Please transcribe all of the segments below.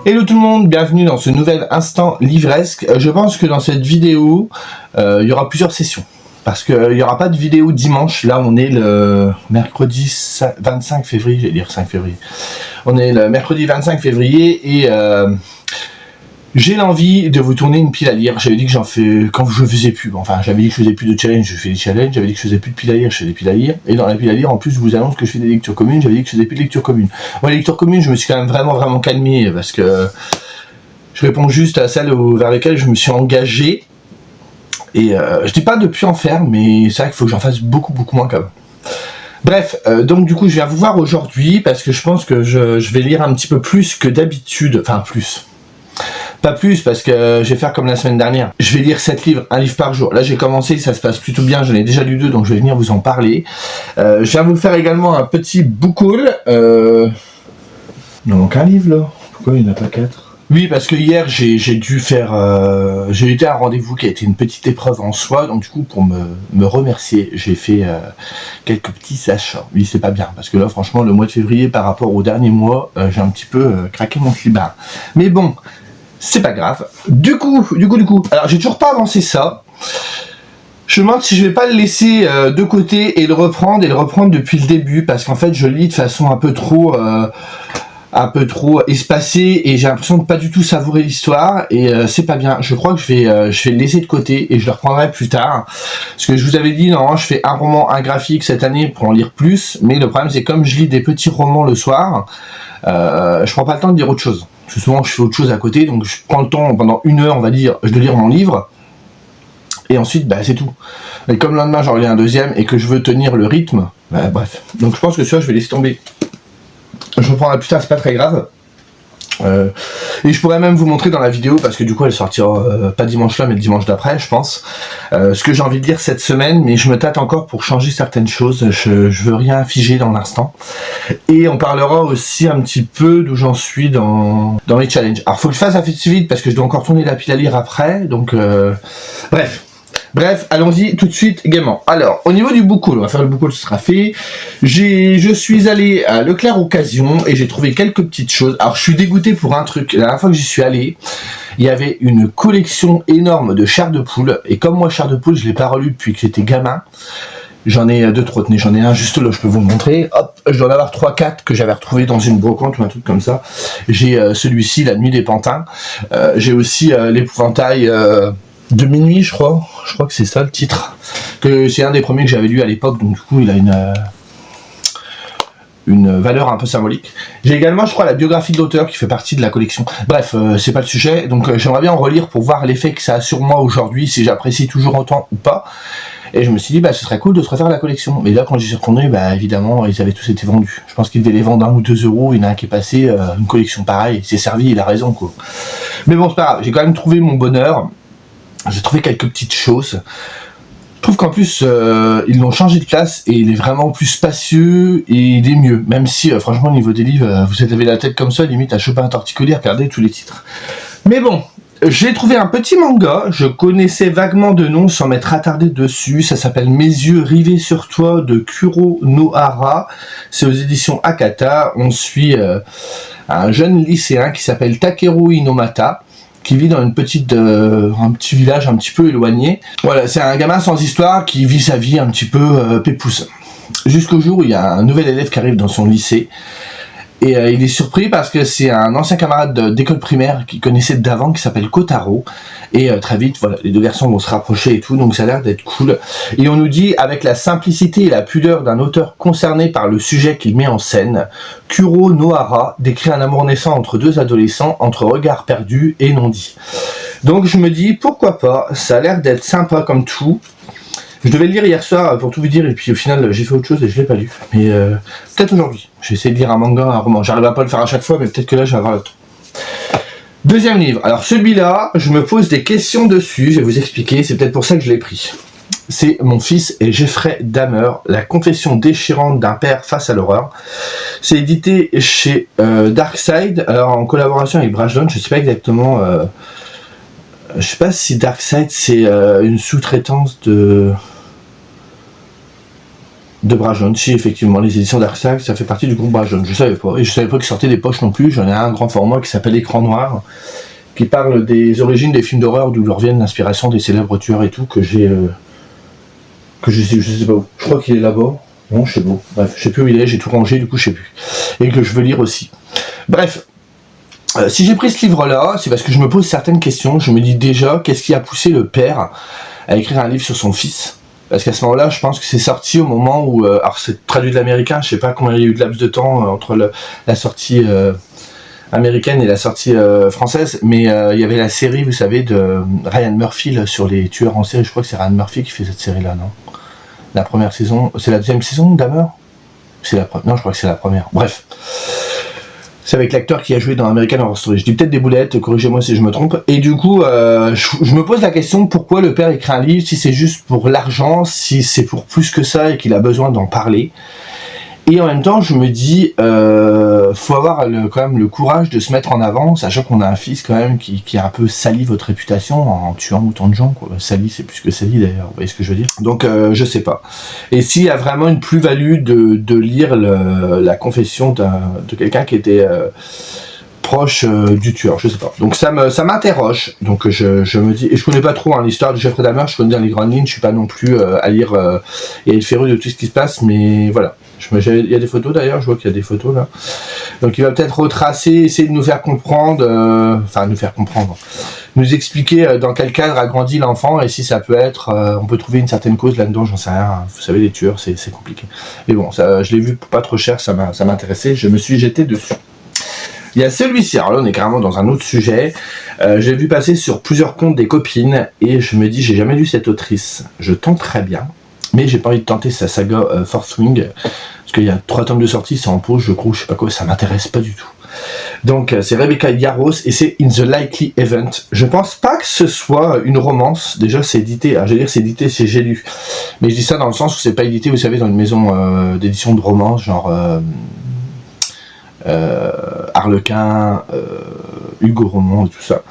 Hello tout le monde, bienvenue dans ce nouvel instant livresque. Je pense que dans cette vidéo, il y aura plusieurs sessions. Parce qu'il n'y aura pas de vidéo dimanche. Là, on est le mercredi 25 février, j'allais dire 5 février. On est le mercredi 25 février et j'ai l'envie de vous tourner une pile à lire. J'avais dit que j'en fais quand je faisais plus. Enfin, j'avais dit que je faisais plus de challenge, je fais des challenges. J'avais dit que je faisais plus de pile à lire, je fais des piles à lire. Et dans la pile à lire, en plus, je vous annonce que je fais des lectures communes. J'avais dit que je faisais plus de lectures communes. Moi, les lectures communes, je me suis quand même vraiment calmé parce que je réponds juste à celles vers lesquelles je me suis engagé. Et je dis pas de plus en faire, mais c'est vrai qu'il faut que j'en fasse beaucoup moins quand même. Bref, donc du coup je viens vous voir aujourd'hui parce que je pense que je vais lire un petit peu plus que d'habitude, enfin plus. Pas plus parce que je vais faire comme la semaine dernière. Je vais lire 7 livres, un livre par jour. Là j'ai commencé, ça se passe plutôt bien, j'en ai déjà lu 2 donc je vais venir vous en parler. Je viens vous faire également un petit book haul. Il en manque un livre là, pourquoi il n'y en a pas 4 ? Oui, parce que hier j'ai dû faire, j'ai été à un rendez-vous qui a été une petite épreuve en soi, donc du coup pour me remercier, j'ai fait quelques petits achats. Oui, c'est pas bien, parce que là franchement le mois de février par rapport au dernier mois, j'ai un petit peu craqué mon slibard. Mais bon, c'est pas grave. Du coup, alors j'ai toujours pas avancé ça. Je me demande si je vais pas le laisser de côté et le reprendre depuis le début, parce qu'en fait je lis de façon un peu trop espacé et j'ai l'impression de pas du tout savourer l'histoire et c'est pas bien. Je crois que je vais le laisser de côté et je le reprendrai plus tard. Parce que je vous avais dit, normalement je fais un roman, un graphique cette année pour en lire plus, mais le problème c'est comme je lis des petits romans le soir, je prends pas le temps de lire autre chose. Parce que souvent je fais autre chose à côté, donc je prends le temps pendant 1 heure on va dire de lire mon livre et ensuite bah c'est tout. Et comme le lendemain j'en relis un deuxième et que je veux tenir le rythme, bah, bref. Donc je pense que ça je vais laisser tomber. Je reprendrai plus tard, c'est pas très grave. Et je pourrais même vous montrer dans la vidéo, parce que du coup elle sortira pas dimanche là, mais le dimanche d'après, je pense. Ce que j'ai envie de dire cette semaine, mais je me tâte encore pour changer certaines choses. Je veux rien figer dans l'instant. Et on parlera aussi un petit peu d'où j'en suis dans mes challenges. Alors faut que je fasse assez vite, parce que je dois encore tourner la pile à lire après, donc Bref, allons-y tout de suite gaiement. Alors, au niveau du book haul, on va faire le book haul, ce sera fait. Je suis allé à Leclerc Occasion et j'ai trouvé quelques petites choses. Alors, je suis dégoûté pour un truc. La dernière fois que j'y suis allé, il y avait une collection énorme de chair de poule. Et comme moi, chair de poule, je l'ai pas relu depuis que j'étais gamin. J'en ai 2 trop, j'en ai un juste là, je peux vous le montrer. Hop, je dois en avoir 3-4 que j'avais retrouvé dans une brocante ou un truc comme ça. J'ai celui-ci, La Nuit des Pantins. J'ai aussi l'épouvantail... de minuit, je crois que c'est ça le titre, que c'est un des premiers que j'avais lu à l'époque, donc du coup il a une valeur un peu symbolique. J'ai également, je crois, la biographie de l'auteur qui fait partie de la collection. Bref, c'est pas le sujet, donc j'aimerais bien en relire pour voir l'effet que ça a sur moi aujourd'hui, si j'apprécie toujours autant ou pas. Et je me suis dit, bah ce serait cool de se refaire la collection. Mais là, quand j'y suis retourné, bah évidemment, ils avaient tous été vendus. Je pense qu'ils devaient les vendre 1 ou 2 €. Il y en a un qui est passé, une collection pareille, il s'est servi, il a raison, quoi. Mais bon, c'est pas grave, j'ai quand même trouvé mon bonheur. J'ai trouvé quelques petites choses. Je trouve qu'en plus, ils l'ont changé de classe et il est vraiment plus spacieux et il est mieux. Même si, franchement, au niveau des livres, vous avez la tête comme ça, limite à choper un torticolis, regardez tous les titres. Mais bon, j'ai trouvé un petit manga. Je connaissais vaguement de nom sans m'être attardé dessus. Ça s'appelle Mes yeux rivés sur toi de Kuro Nohara. C'est aux éditions Akata. On suit un jeune lycéen qui s'appelle Takeru Inomata, qui vit dans un petit village un petit peu éloigné. Voilà, c'est un gamin sans histoire qui vit sa vie un petit peu pépouze. Jusqu'au jour où il y a un nouvel élève qui arrive dans son lycée. Et il est surpris parce que c'est un ancien camarade d'école primaire qu'il connaissait d'avant, qui s'appelle Kotaro. Et très vite, voilà, les 2 garçons vont se rapprocher et tout, donc ça a l'air d'être cool. Et on nous dit, avec la simplicité et la pudeur d'un auteur concerné par le sujet qu'il met en scène, Kuro Nohara décrit un amour naissant entre 2 adolescents, entre regards perdus et non dits. Donc je me dis, pourquoi pas, ça a l'air d'être sympa comme tout. Je devais le lire hier soir pour tout vous dire et puis au final j'ai fait autre chose et je l'ai pas lu. Mais peut-être aujourd'hui. J'ai essayé de lire un manga, un roman. J'arrive à pas le faire à chaque fois mais peut-être que là je vais avoir le temps. Deuxième livre. Alors celui-là, je me pose des questions dessus. Je vais vous expliquer. C'est peut-être pour ça que je l'ai pris. C'est Mon fils et Jeffrey Dahmer, la confession déchirante d'un père face à l'horreur. C'est édité chez Darkside. Alors en collaboration avec Brajlon, je sais pas exactement... je sais pas si Darkside c'est une sous-traitance de... de Brajon. Si, effectivement, les éditions d'Arsac, ça fait partie du groupe Brajon. Je savais pas. Et je savais pas qu'ils sortaient des poches non plus. J'en ai un grand format qui s'appelle Écran Noir, qui parle des origines des films d'horreur, d'où leur viennent l'inspiration des célèbres tueurs et tout, que j'ai... que je sais pas où. Je crois qu'il est là-bas. Non, je sais pas. Bref, je sais plus où il est, j'ai tout rangé, du coup je sais plus. Et que je veux lire aussi. Bref. Si j'ai pris ce livre-là, c'est parce que je me pose certaines questions. Je me dis déjà, qu'est-ce qui a poussé le père à écrire un livre sur son fils? Parce qu'à ce moment-là, je pense que c'est sorti au moment où... alors c'est traduit de l'américain, je sais pas combien il y a eu de laps de temps entre la sortie américaine et la sortie française, mais il y avait la série, vous savez, de Ryan Murphy là, sur les tueurs en série. Je crois que c'est Ryan Murphy qui fait cette série-là, non? La première saison... C'est la deuxième saison, d'Hammer? C'est la première... Non, je crois que c'est la première. Bref. C'est avec l'acteur qui a joué dans American Horror Story. Je dis peut-être des boulettes, corrigez-moi si je me trompe. Et du coup, je me pose la question, pourquoi le père écrit un livre, si c'est juste pour l'argent, si c'est pour plus que ça et qu'il a besoin d'en parler. Et en même temps, je me dis, faut avoir quand même le courage de se mettre en avant, sachant qu'on a un fils quand même qui a un peu sali votre réputation en tuant autant de gens, quoi. Sali, c'est plus que sali d'ailleurs, vous voyez ce que je veux dire. Donc, je sais pas. Et s'il y a vraiment une plus-value de lire la confession de quelqu'un qui était proche du tueur, je sais pas. Donc ça m'interroge. Donc je me dis, et je connais pas trop l'histoire de Jeffrey Dahmer, je connais dans les grandes lignes, je suis pas non plus à lire et à être féru de tout ce qui se passe, mais voilà. Il y a des photos d'ailleurs, je vois qu'il y a des photos là. Donc il va peut-être retracer, essayer de nous faire comprendre, nous expliquer dans quel cadre a grandi l'enfant et si ça peut être, on peut trouver une certaine cause là-dedans, j'en sais rien. Vous savez, les tueurs, c'est compliqué. Mais bon, ça, je l'ai vu pas trop cher, ça m'intéressait, je me suis jeté dessus. Il y a celui-ci, alors là on est carrément dans un autre sujet, j'ai vu passer sur plusieurs comptes des copines et je me dis, j'ai jamais lu cette autrice, je tente très bien, mais j'ai pas envie de tenter sa saga Fourth Wing, parce qu'il y a 3 tomes de sortie, c'est en pause, je crois, je sais pas quoi, ça m'intéresse pas du tout. Donc c'est Rebecca Yarros et c'est In the Likely Event. Je pense pas que ce soit une romance, déjà c'est édité, je veux dire c'est édité chez J'ai lu, mais je dis ça dans le sens où c'est pas édité, vous savez, dans une maison d'édition de romance, genre... Harlequin, Hugo Roman et tout ça.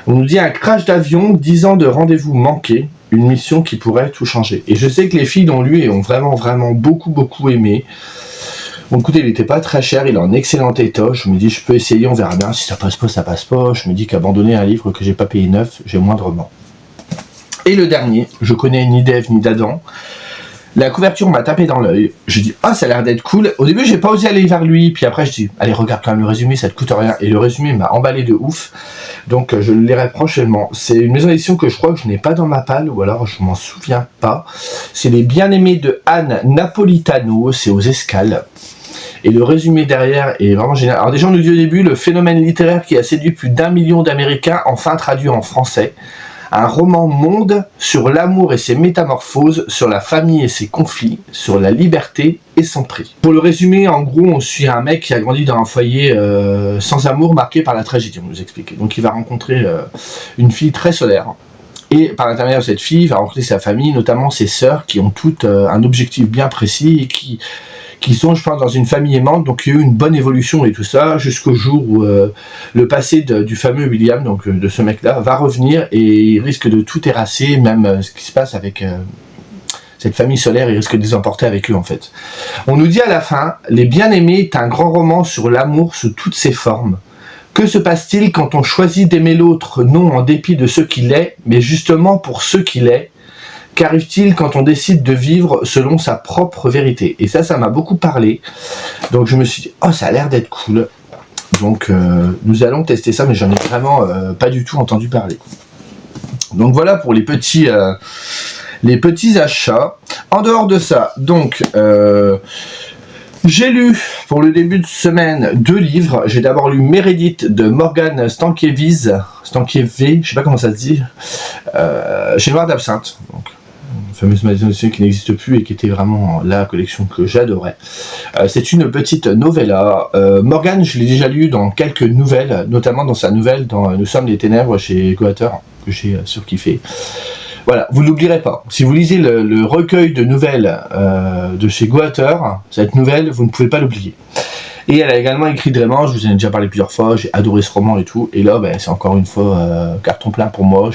On nous dit un crash d'avion, 10 ans de rendez-vous manqués, une mission qui pourrait tout changer. Et je sais que les filles l'ont lu et ont vraiment beaucoup aimé. Bon écoutez, il n'était pas très cher, il est en excellent état, je me dis je peux essayer, on verra bien, si ça passe pas, ça passe pas. Je me dis qu'abandonner un livre que j'ai pas payé neuf, j'ai moindrement. Et le dernier, je connais ni d'Ève ni d'Adam. La couverture m'a tapé dans l'œil. Je dis, ça a l'air d'être cool. Au début, j'ai pas osé aller vers lui. Puis après, je dis, allez, regarde quand même le résumé, ça te coûte rien. Et le résumé m'a emballé de ouf. Donc, je le lirai prochainement. C'est une maison d'édition que je crois que je n'ai pas dans ma palle, ou alors je m'en souviens pas. C'est Les Bien-Aimés de Anne Napolitano. C'est aux Escales. Et le résumé derrière est vraiment génial. Alors déjà, on nous dit au début, le phénomène littéraire qui a séduit plus d'1 million d'Américains, enfin traduit en français. Un roman monde sur l'amour et ses métamorphoses, sur la famille et ses conflits, sur la liberté et son prix. Pour le résumer, en gros, on suit un mec qui a grandi dans un foyer sans amour marqué par la tragédie, on nous explique. Donc il va rencontrer une fille très solaire. Et par l'intermédiaire de cette fille, il va rencontrer sa famille, notamment ses sœurs, qui ont toutes un objectif bien précis et qui sont, je pense, dans une famille aimante, donc il y a eu une bonne évolution et tout ça, jusqu'au jour où le passé du fameux William, donc de ce mec-là, va revenir et il risque de tout terrasser, même ce qui se passe avec cette famille solaire, il risque de les emporter avec eux en fait. On nous dit à la fin, Les Bien-Aimés est un grand roman sur l'amour sous toutes ses formes. Que se passe-t-il quand on choisit d'aimer l'autre, non en dépit de ce qu'il est, mais justement pour ce qu'il est? Qu'arrive-t-il quand on décide de vivre selon sa propre vérité? Et ça m'a beaucoup parlé. Donc je me suis dit, ça a l'air d'être cool. Donc nous allons tester ça, mais j'en ai vraiment pas du tout entendu parler. Donc voilà pour les petits achats. En dehors de ça, donc j'ai lu pour le début de semaine 2 livres. J'ai d'abord lu Meredith de Morgan Stankiewicz, je sais pas comment ça se dit, chez Noir d'Absinthe. Donc, fameuse maison d'édition qui n'existe plus et qui était vraiment la collection que j'adorais. C'est une petite novella. Morgan, je l'ai déjà lu dans quelques nouvelles, notamment dans sa nouvelle dans Nous sommes les ténèbres chez Goethe, que j'ai surkiffé. Voilà, vous ne l'oublierez pas. Si vous lisez le recueil de nouvelles de chez Goethe, cette nouvelle, vous ne pouvez pas l'oublier. Et elle a également écrit Draiman, je vous en ai déjà parlé plusieurs fois, j'ai adoré ce roman et tout. Et là, c'est encore une fois carton plein pour moi.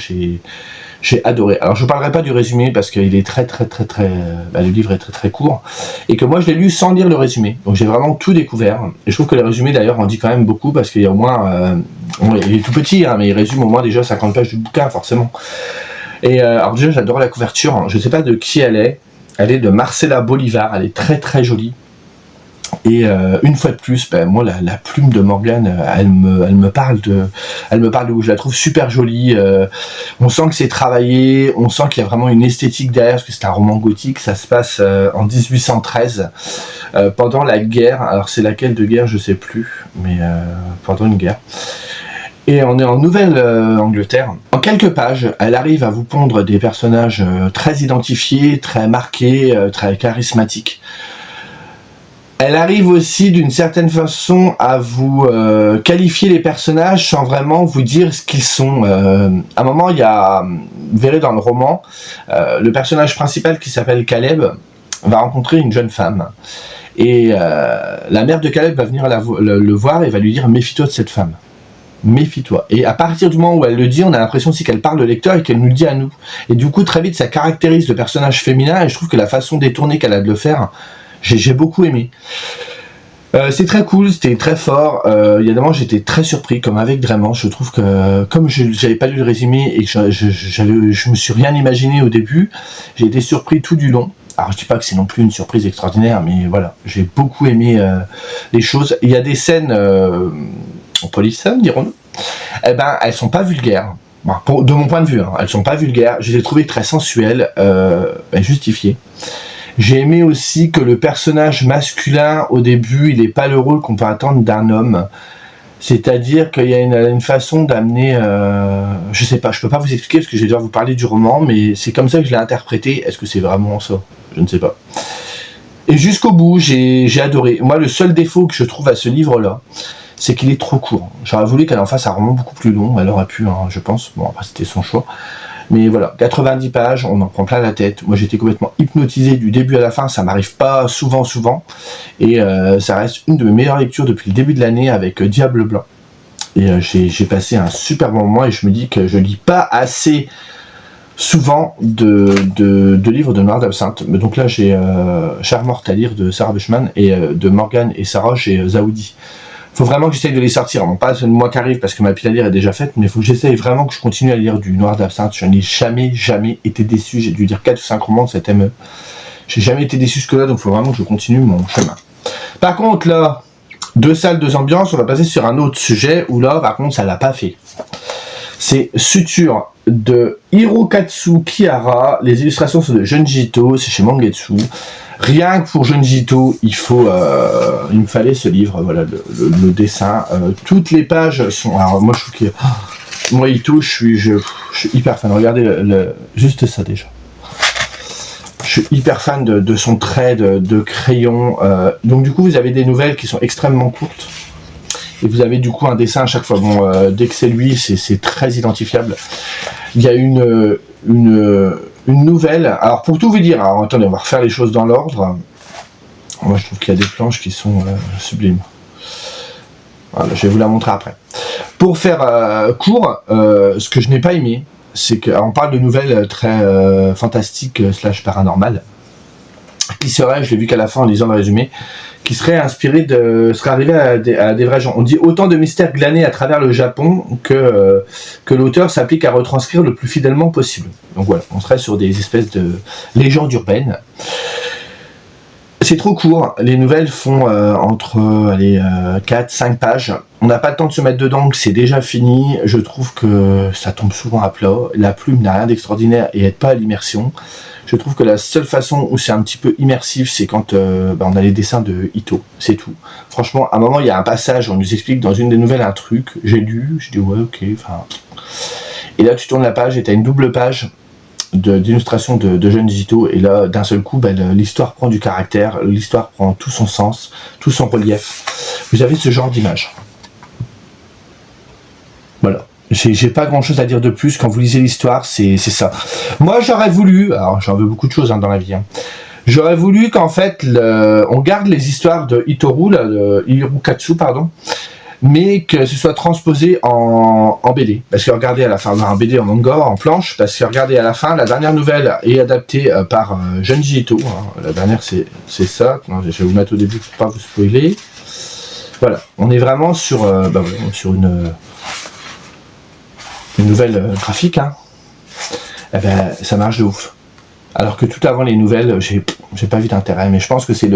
J'ai adoré. Alors je ne parlerai pas du résumé parce qu'il est très le livre est très court et que moi je l'ai lu sans lire le résumé. Donc j'ai vraiment tout découvert. Et je trouve que le résumé d'ailleurs en dit quand même beaucoup parce qu'il y a au moins, il est tout petit hein, mais il résume au moins déjà 50 pages du bouquin forcément. Et alors déjà j'adore la couverture. Je ne sais pas de qui elle est. Elle est de Marcela Bolivar. Elle est très jolie. Et une fois de plus, moi la plume de Morgane, elle me parle de où je la trouve super jolie. On sent que c'est travaillé, on sent qu'il y a vraiment une esthétique derrière parce que c'est un roman gothique. Ça se passe en 1813 pendant la guerre. Alors c'est laquelle de guerre, je sais plus, mais pendant une guerre. Et on est en Nouvelle-Angleterre. En quelques pages, elle arrive à vous pondre des personnages très identifiés, très marqués, très charismatiques. Elle arrive aussi d'une certaine façon à vous qualifier les personnages sans vraiment vous dire ce qu'ils sont. À un moment, il y a, vous verrez dans le roman, le personnage principal qui s'appelle Caleb va rencontrer une jeune femme. Et la mère de Caleb va venir le voir et va lui dire « Méfie-toi de cette femme. Méfie-toi ». Et à partir du moment où elle le dit, on a l'impression aussi qu'elle parle au lecteur et qu'elle nous le dit à nous. Et du coup, très vite, ça caractérise le personnage féminin et je trouve que la façon détournée qu'elle a de le faire, j'ai beaucoup aimé. C'est très cool, c'était très fort. Évidemment, j'étais très surpris, comme avec Draiman. Je trouve que, comme j'avais pas lu le résumé et que je me suis rien imaginé au début, j'ai été surpris tout du long. Alors, je dis pas que c'est non plus une surprise extraordinaire, mais voilà, j'ai beaucoup aimé les choses. Il y a des scènes polissonnes, dirons-nous. Eh ben, elles sont pas vulgaires. Bon, de mon point de vue, hein, elles sont pas vulgaires. Je les ai trouvées très sensuelles, justifiées. J'ai aimé aussi que le personnage masculin, au début, il n'est pas le rôle qu'on peut attendre d'un homme. C'est-à-dire qu'il y a une façon d'amener... je sais pas, je peux pas vous expliquer parce que je vais devoir vous parler du roman, mais c'est comme ça que je l'ai interprété. Est-ce que c'est vraiment ça? Je ne sais pas. Et jusqu'au bout, j'ai adoré. Moi, le seul défaut que je trouve à ce livre-là, c'est qu'il est trop court. J'aurais voulu qu'elle en fasse un roman beaucoup plus long. Elle aurait pu, hein, je pense. Bon, après, c'était son choix. Mais voilà, 90 pages, on en prend plein la tête. Moi, j'étais complètement hypnotisé du début à la fin. Ça m'arrive pas souvent. Et ça reste une de mes meilleures lectures depuis le début de l'année avec Diable Blanc. Et j'ai passé un super bon moment et je me dis que je lis pas assez souvent de livres de Noir d'Absinthe. Mais donc là, j'ai Chère Morte à lire de Sarah Bushman et de Morgane et Sarah chez Zaoudi. Faut vraiment que j'essaye de les sortir. Bon, pas le mois qui arrive parce que ma pile à lire est déjà faite, mais il faut que j'essaye vraiment que je continue à lire du Noir d'Absinthe. Je n'ai jamais été déçu. J'ai dû lire 4 ou 5 romans de cette ME. J'ai jamais été déçu jusque-là, donc il faut vraiment que je continue mon chemin. Par contre, là, 2 salles, 2 ambiances, on va passer sur un autre sujet où là, par contre, ça l'a pas fait. C'est Suture de Hirokatsu Kihara. Les illustrations sont de Junji Ito, c'est chez Mangetsu. Rien que pour Junji Ito, il me fallait ce livre, voilà, le dessin. Toutes les pages sont... Alors moi, je trouve que... Moi, Ito, je suis hyper fan. Regardez juste ça, déjà. Je suis hyper fan de son trait de crayon. Donc, du coup, vous avez des nouvelles qui sont extrêmement courtes. Et vous avez, du coup, un dessin à chaque fois. Bon, dès que c'est lui, c'est très identifiable. Il y a une nouvelle, alors pour tout vous dire, alors attendez, on va refaire les choses dans l'ordre. Moi je trouve qu'il y a des planches qui sont sublimes. Voilà, je vais vous la montrer après. Pour faire court, ce que je n'ai pas aimé, c'est qu'on parle de nouvelles très fantastiques / paranormales, qui serait, je l'ai vu qu'à la fin en lisant le résumé, qui serait arrivé à des vrais gens. On dit autant de mystères glanés à travers le Japon que l'auteur s'applique à retranscrire le plus fidèlement possible. Donc voilà, on serait sur des espèces de légendes urbaines. C'est trop court, les nouvelles font entre 4-5 pages. On n'a pas le temps de se mettre dedans, que c'est déjà fini. Je trouve que ça tombe souvent à plat. La plume n'a rien d'extraordinaire et n'aide pas à l'immersion. Je trouve que la seule façon où c'est un petit peu immersif, c'est quand on a les dessins de Ito, c'est tout. Franchement, à un moment, il y a un passage, on nous explique dans une des nouvelles un truc, j'ai lu, je dis ouais, ok, enfin... Et là, tu tournes la page et tu as une double page d'illustration de Junji Ito, et là, d'un seul coup, l'histoire prend du caractère, l'histoire prend tout son sens, tout son relief. Vous avez ce genre d'image. Voilà. J'ai pas grand chose à dire de plus. Quand vous lisez l'histoire, c'est ça. Moi, j'aurais voulu, alors j'en veux beaucoup de choses dans la vie, hein. J'aurais voulu qu'en fait, on garde les histoires de Hirokatsu, pardon, mais que ce soit transposé en BD. Parce que regardez à la fin, un BD en manga, en planche, parce que regardez à la fin, la dernière nouvelle est adaptée par Junji Ito. Hein. La dernière, c'est ça. Non, je vais vous mettre au début pour pas vous spoiler. Voilà, on est vraiment sur, sur une nouvelle graphique. Hein. Eh ben, ça marche de ouf. Alors que tout avant les nouvelles, j'ai pas vu d'intérêt, mais je pense que c'est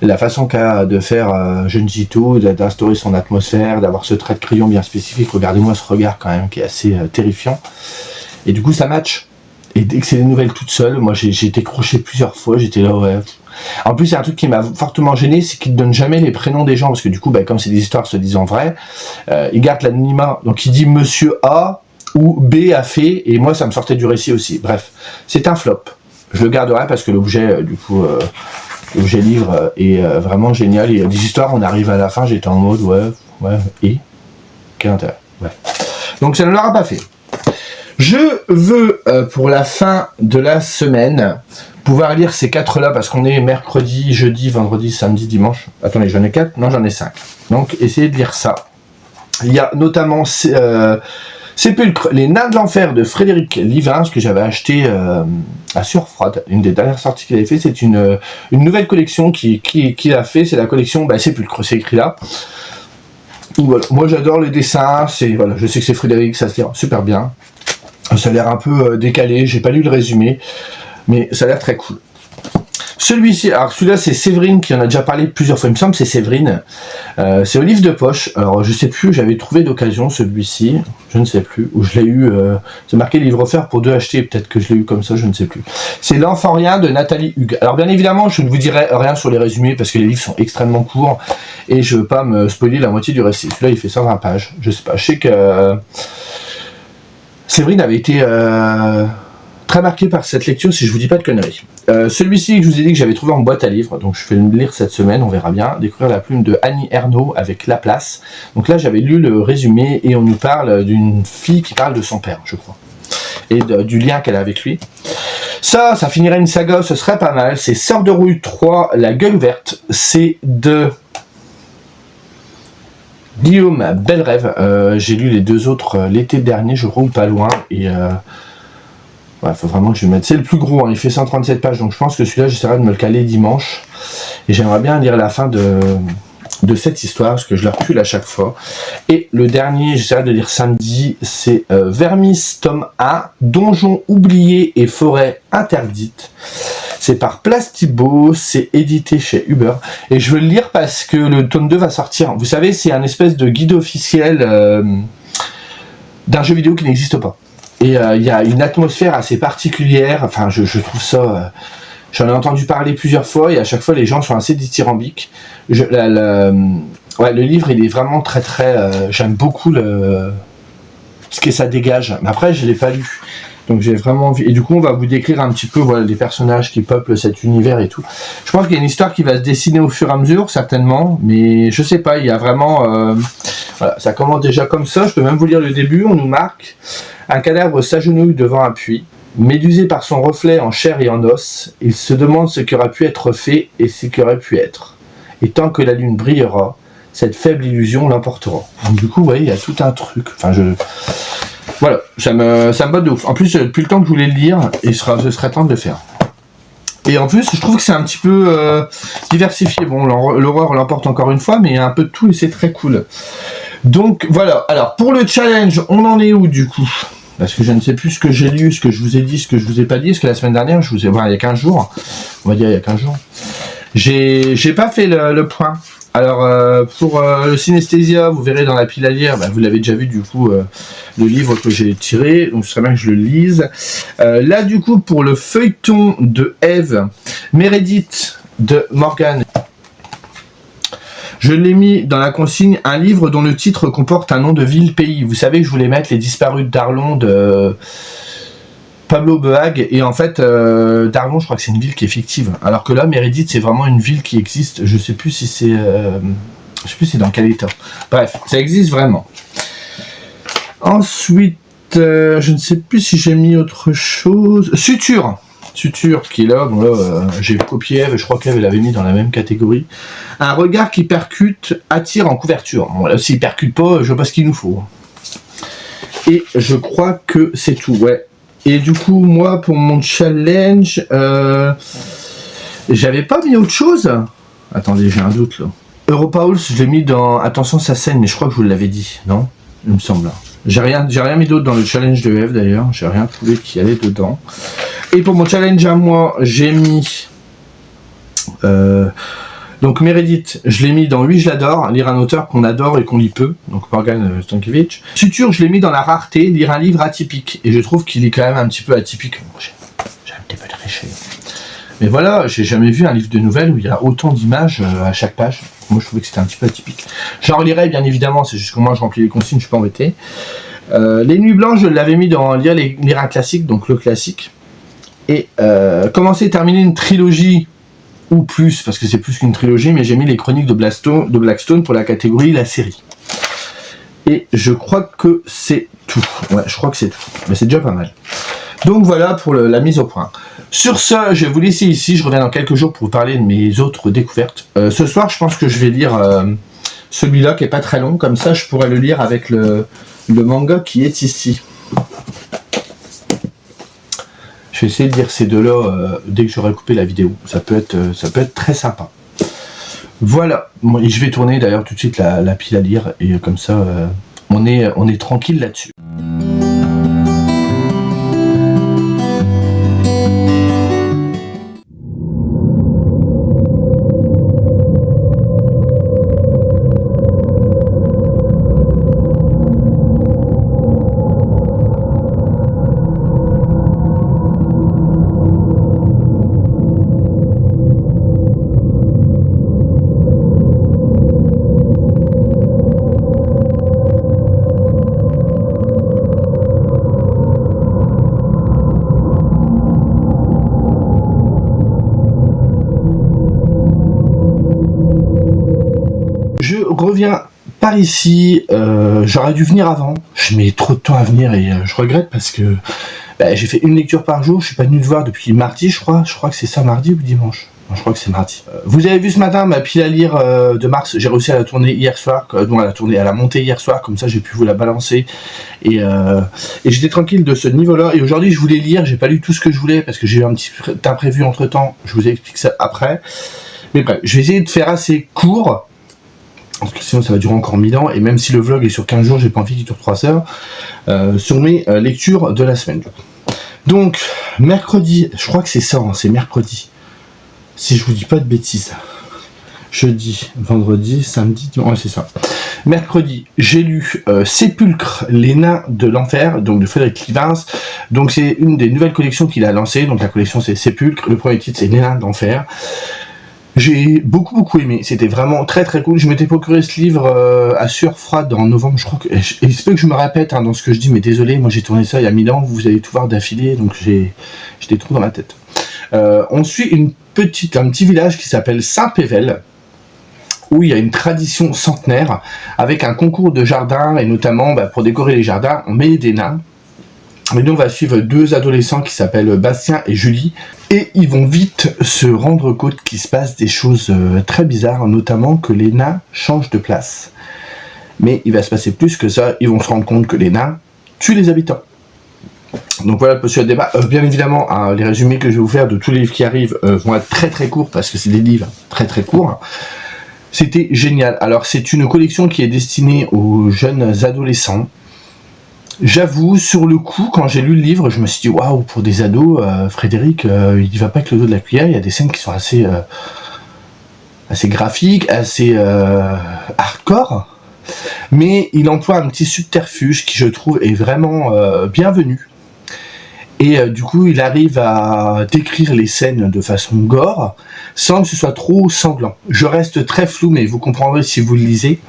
la façon qu'a de faire Junji Ito, d'instaurer son atmosphère, d'avoir ce trait de crayon bien spécifique. Regardez-moi ce regard quand même qui est assez terrifiant. Et du coup ça match. Et dès que c'est des nouvelles toutes seules, moi j'ai été croché plusieurs fois, j'étais là ouais. En plus, il y a un truc qui m'a fortement gêné, c'est qu'ils ne donnent jamais les prénoms des gens, parce que du coup, comme c'est des histoires se disant vraies, ils gardent l'anonymat. Donc il dit Monsieur A ou B a fait, et moi ça me sortait du récit aussi. Bref, c'est un flop. Je le garderai parce que l'objet, l'objet livre est vraiment génial. Il y a des histoires, on arrive à la fin, j'étais en mode ouais, et quel intérêt. Ouais. Donc ça ne l'aura pas fait. Je veux, pour la fin de la semaine, pouvoir lire ces 4-là, parce qu'on est mercredi, jeudi, vendredi, samedi, dimanche. Attendez, j'en ai 4 ? Non, j'en ai 5. Donc, essayez de lire ça. Il y a notamment Sépulcre, les nains de l'enfer de Frédéric Livin, ce que j'avais acheté à Surfroide. Une des dernières sorties qu'il avait fait, c'est une nouvelle collection qu'il a fait. C'est la collection Sépulcre, c'est écrit là. Donc, voilà. Moi, j'adore les dessins. Voilà, je sais que c'est Frédéric, ça se lit super bien. Ça a l'air un peu décalé, j'ai pas lu le résumé, mais ça a l'air très cool. Celui-ci, alors celui-là c'est Séverine qui en a déjà parlé plusieurs fois, il me semble que c'est Séverine. C'est au livre de poche, alors je sais plus, j'avais trouvé d'occasion celui-ci, je ne sais plus, où je l'ai eu, c'est marqué livre offert pour 2 achetés, peut-être que je l'ai eu comme ça, je ne sais plus. C'est L'Enfant Rien de Nathalie Hugues. Alors bien évidemment, je ne vous dirai rien sur les résumés parce que les livres sont extrêmement courts et je veux pas me spoiler la moitié du récit. Celui-là il fait 120 pages, je sais pas, je sais que Séverine avait été très marquée par cette lecture, si je vous dis pas de conneries. Celui-ci que je vous ai dit que j'avais trouvé en boîte à livres, donc je vais le lire cette semaine, on verra bien. Découvrir la plume de Annie Ernaux avec La Place. Donc là j'avais lu le résumé et on nous parle d'une fille qui parle de son père, je crois, et du lien qu'elle a avec lui. Ça finirait une saga, ce serait pas mal. C'est Sœur de Rouille 3, La Gueule Verte. C'est de Guillaume Belrêve. J'ai lu les 2 autres l'été dernier, je crois, ou pas loin, et faut vraiment que je le mette. C'est le plus gros, hein, il fait 137 pages, donc je pense que celui-là, j'essaierai de me le caler dimanche. Et j'aimerais bien lire la fin de cette histoire, parce que je la recule à chaque fois. Et le dernier, j'essaierai de lire samedi, c'est Vermis, tome 1, Donjon oublié et forêt interdite. C'est par Plastibo, c'est édité chez Uber. Et je veux le lire parce que le tome 2 va sortir. Vous savez, c'est un espèce de guide officiel d'un jeu vidéo qui n'existe pas. Et il y a une atmosphère assez particulière, enfin je trouve ça, j'en ai entendu parler plusieurs fois et à chaque fois les gens sont assez dithyrambiques. Le livre il est vraiment très j'aime beaucoup ce que ça dégage, mais après je l'ai pas lu, donc j'ai vraiment envie, et du coup on va vous décrire un petit peu les personnages qui peuplent cet univers et tout. Je pense qu'il y a une histoire qui va se dessiner au fur et à mesure certainement, mais je sais pas, il y a vraiment, ça commence déjà comme ça, je peux même vous lire le début, on nous marque. Un cadavre s'agenouille devant un puits. Médusé par son reflet en chair et en os, il se demande ce qui aurait pu être fait et ce qui aurait pu être. Et tant que la lune brillera, cette faible illusion l'emportera. Donc du coup, il y a tout un truc. Voilà, ça me botte de ouf. En plus, depuis le temps que je voulais le lire, ce serait temps de le faire. Et en plus, je trouve que c'est un petit peu diversifié. Bon, l'horreur l'emporte encore une fois, mais il y a un peu de tout et c'est très cool. Donc voilà, alors pour le challenge, on en est où du coup? Parce que je ne sais plus ce que j'ai lu, ce que je vous ai dit, ce que je vous ai pas dit, parce que la semaine dernière, il y a 15 jours, on va dire il y a 15 jours, j'ai pas fait le point. Alors pour le Synesthésia, vous verrez dans la pile à lire, vous l'avez déjà vu du coup, le livre que j'ai tiré, donc ce serait bien que je le lise. Là du coup pour le feuilleton de Eve, Meredith de Morgan, je l'ai mis dans la consigne, un livre dont le titre comporte un nom de ville, pays. Vous savez que je voulais mettre Les Disparus d'Arlon de Pablo Beag, et en fait, d'Arlon, je crois que c'est une ville qui est fictive. Alors que là, Meredith, c'est vraiment une ville qui existe. Je sais plus si c'est... je sais plus c'est dans quel état. Bref, ça existe vraiment. Ensuite, je ne sais plus si j'ai mis autre chose. Suture. Suture qui est là, bon là j'ai copié Eve, je crois qu'Eve l'avait mis dans la même catégorie. Un regard qui percute, attire en couverture. Bon là s'il percute pas, je vois pas ce qu'il nous faut. Et je crois que c'est tout, ouais. Et du coup moi pour mon challenge, j'avais pas mis autre chose. Attendez, j'ai un doute là. Europaols, je l'ai mis dans attention ça saigne, mais je crois que je vous l'avais dit, non? Il me semble. J'ai rien mis d'autre dans le challenge de Eve d'ailleurs, j'ai rien trouvé qui allait dedans. Et pour mon challenge à moi, j'ai mis donc Meredith, je l'ai mis dans Oui je l'adore, lire un auteur qu'on adore et qu'on lit peu, donc Morgan Stankiewicz. Suture, je l'ai mis dans la rareté, lire un livre atypique, et je trouve qu'il est quand même un petit peu atypique. Bon, j'ai un petit peu triché. Mais voilà, j'ai jamais vu un livre de nouvelles où il y a autant d'images à chaque page. Moi je trouvais que c'était un petit peu atypique. J'en relirai bien évidemment, c'est juste que moi je remplis les consignes, je suis pas embêté. Les Nuits Blanches, je l'avais mis dans lire un classique, donc le classique. Et commencer et terminer une trilogie, ou plus, parce que c'est plus qu'une trilogie, mais j'ai mis les Chroniques de Blackstone pour la catégorie la série. Et je crois que c'est tout. Ouais, je crois que c'est tout. Mais c'est déjà pas mal. Donc voilà pour la mise au point. Sur ce, je vais vous laisser ici. Je reviens dans quelques jours pour vous parler de mes autres découvertes. Ce soir, je pense que je vais lire celui-là qui est pas très long. Comme ça, je pourrais le lire avec le manga qui est ici. Je vais essayer de lire ces deux-là dès que j'aurai coupé la vidéo. Ça peut être très sympa. Voilà. Bon, et je vais tourner d'ailleurs tout de suite la pile à lire. Et comme ça, on est tranquille là-dessus. Je reviens par ici, j'aurais dû venir avant, je mets trop de temps à venir et je regrette parce que j'ai fait une lecture par jour, je suis pas venu te voir depuis mardi je crois que c'est ça, mardi ou dimanche, non, je crois que c'est mardi. Vous avez vu ce matin ma pile à lire de mars, j'ai réussi à la tourner hier soir, à la monter hier soir, comme ça j'ai pu vous la balancer et j'étais tranquille de ce niveau là, et aujourd'hui je voulais lire, j'ai pas lu tout ce que je voulais parce que j'ai eu un petit imprévu entre temps, je vous explique ça après, mais bref, je vais essayer de faire assez court, parce que sinon ça va durer encore 1000 ans, et même si le vlog est sur 15 jours, j'ai pas envie qu'il dure 3 heures, sur mes lectures de la semaine. Donc, mercredi, je crois que c'est ça, hein, c'est mercredi, si je vous dis pas de bêtises, jeudi, vendredi, samedi, ouais c'est ça. Mercredi, j'ai lu Sépulcre, les nains de l'enfer, donc de Frédéric Livens, donc c'est une des nouvelles collections qu'il a lancées, donc la collection c'est Sépulcre, le premier titre c'est Les nains d'enfer. J'ai beaucoup aimé, c'était vraiment très cool. Je m'étais procuré ce livre à sueur froide en novembre, je crois que... Il se peut que je me répète dans ce que je dis, mais désolé, moi j'ai tourné ça il y a 1000 ans, vous allez tout voir d'affilée, donc j'ai des trous dans la tête. On suit un petit village qui s'appelle Saint-Pével, où il y a une tradition centenaire, avec un concours de jardin, et notamment pour décorer les jardins, on met des nains. Et nous on va suivre deux adolescents qui s'appellent Bastien et Julie, et ils vont vite se rendre compte qu'il se passe des choses très bizarres, notamment que les nains changent de place. Mais il va se passer plus que ça, ils vont se rendre compte que les nains tuent les habitants. Donc voilà le postulat de débat. Bien évidemment, les résumés que je vais vous faire de tous les livres qui arrivent vont être très courts, parce que c'est des livres très courts. C'était génial. Alors c'est une collection qui est destinée aux jeunes adolescents. J'avoue, sur le coup, quand j'ai lu le livre, je me suis dit, waouh, pour des ados, Frédéric, il va pas avec le dos de la cuillère, il y a des scènes qui sont assez graphiques, assez hardcore, mais il emploie un petit subterfuge qui, je trouve, est vraiment bienvenu. Et du coup, il arrive à décrire les scènes de façon gore, sans que ce soit trop sanglant. Je reste très flou, mais vous comprendrez si vous le lisez.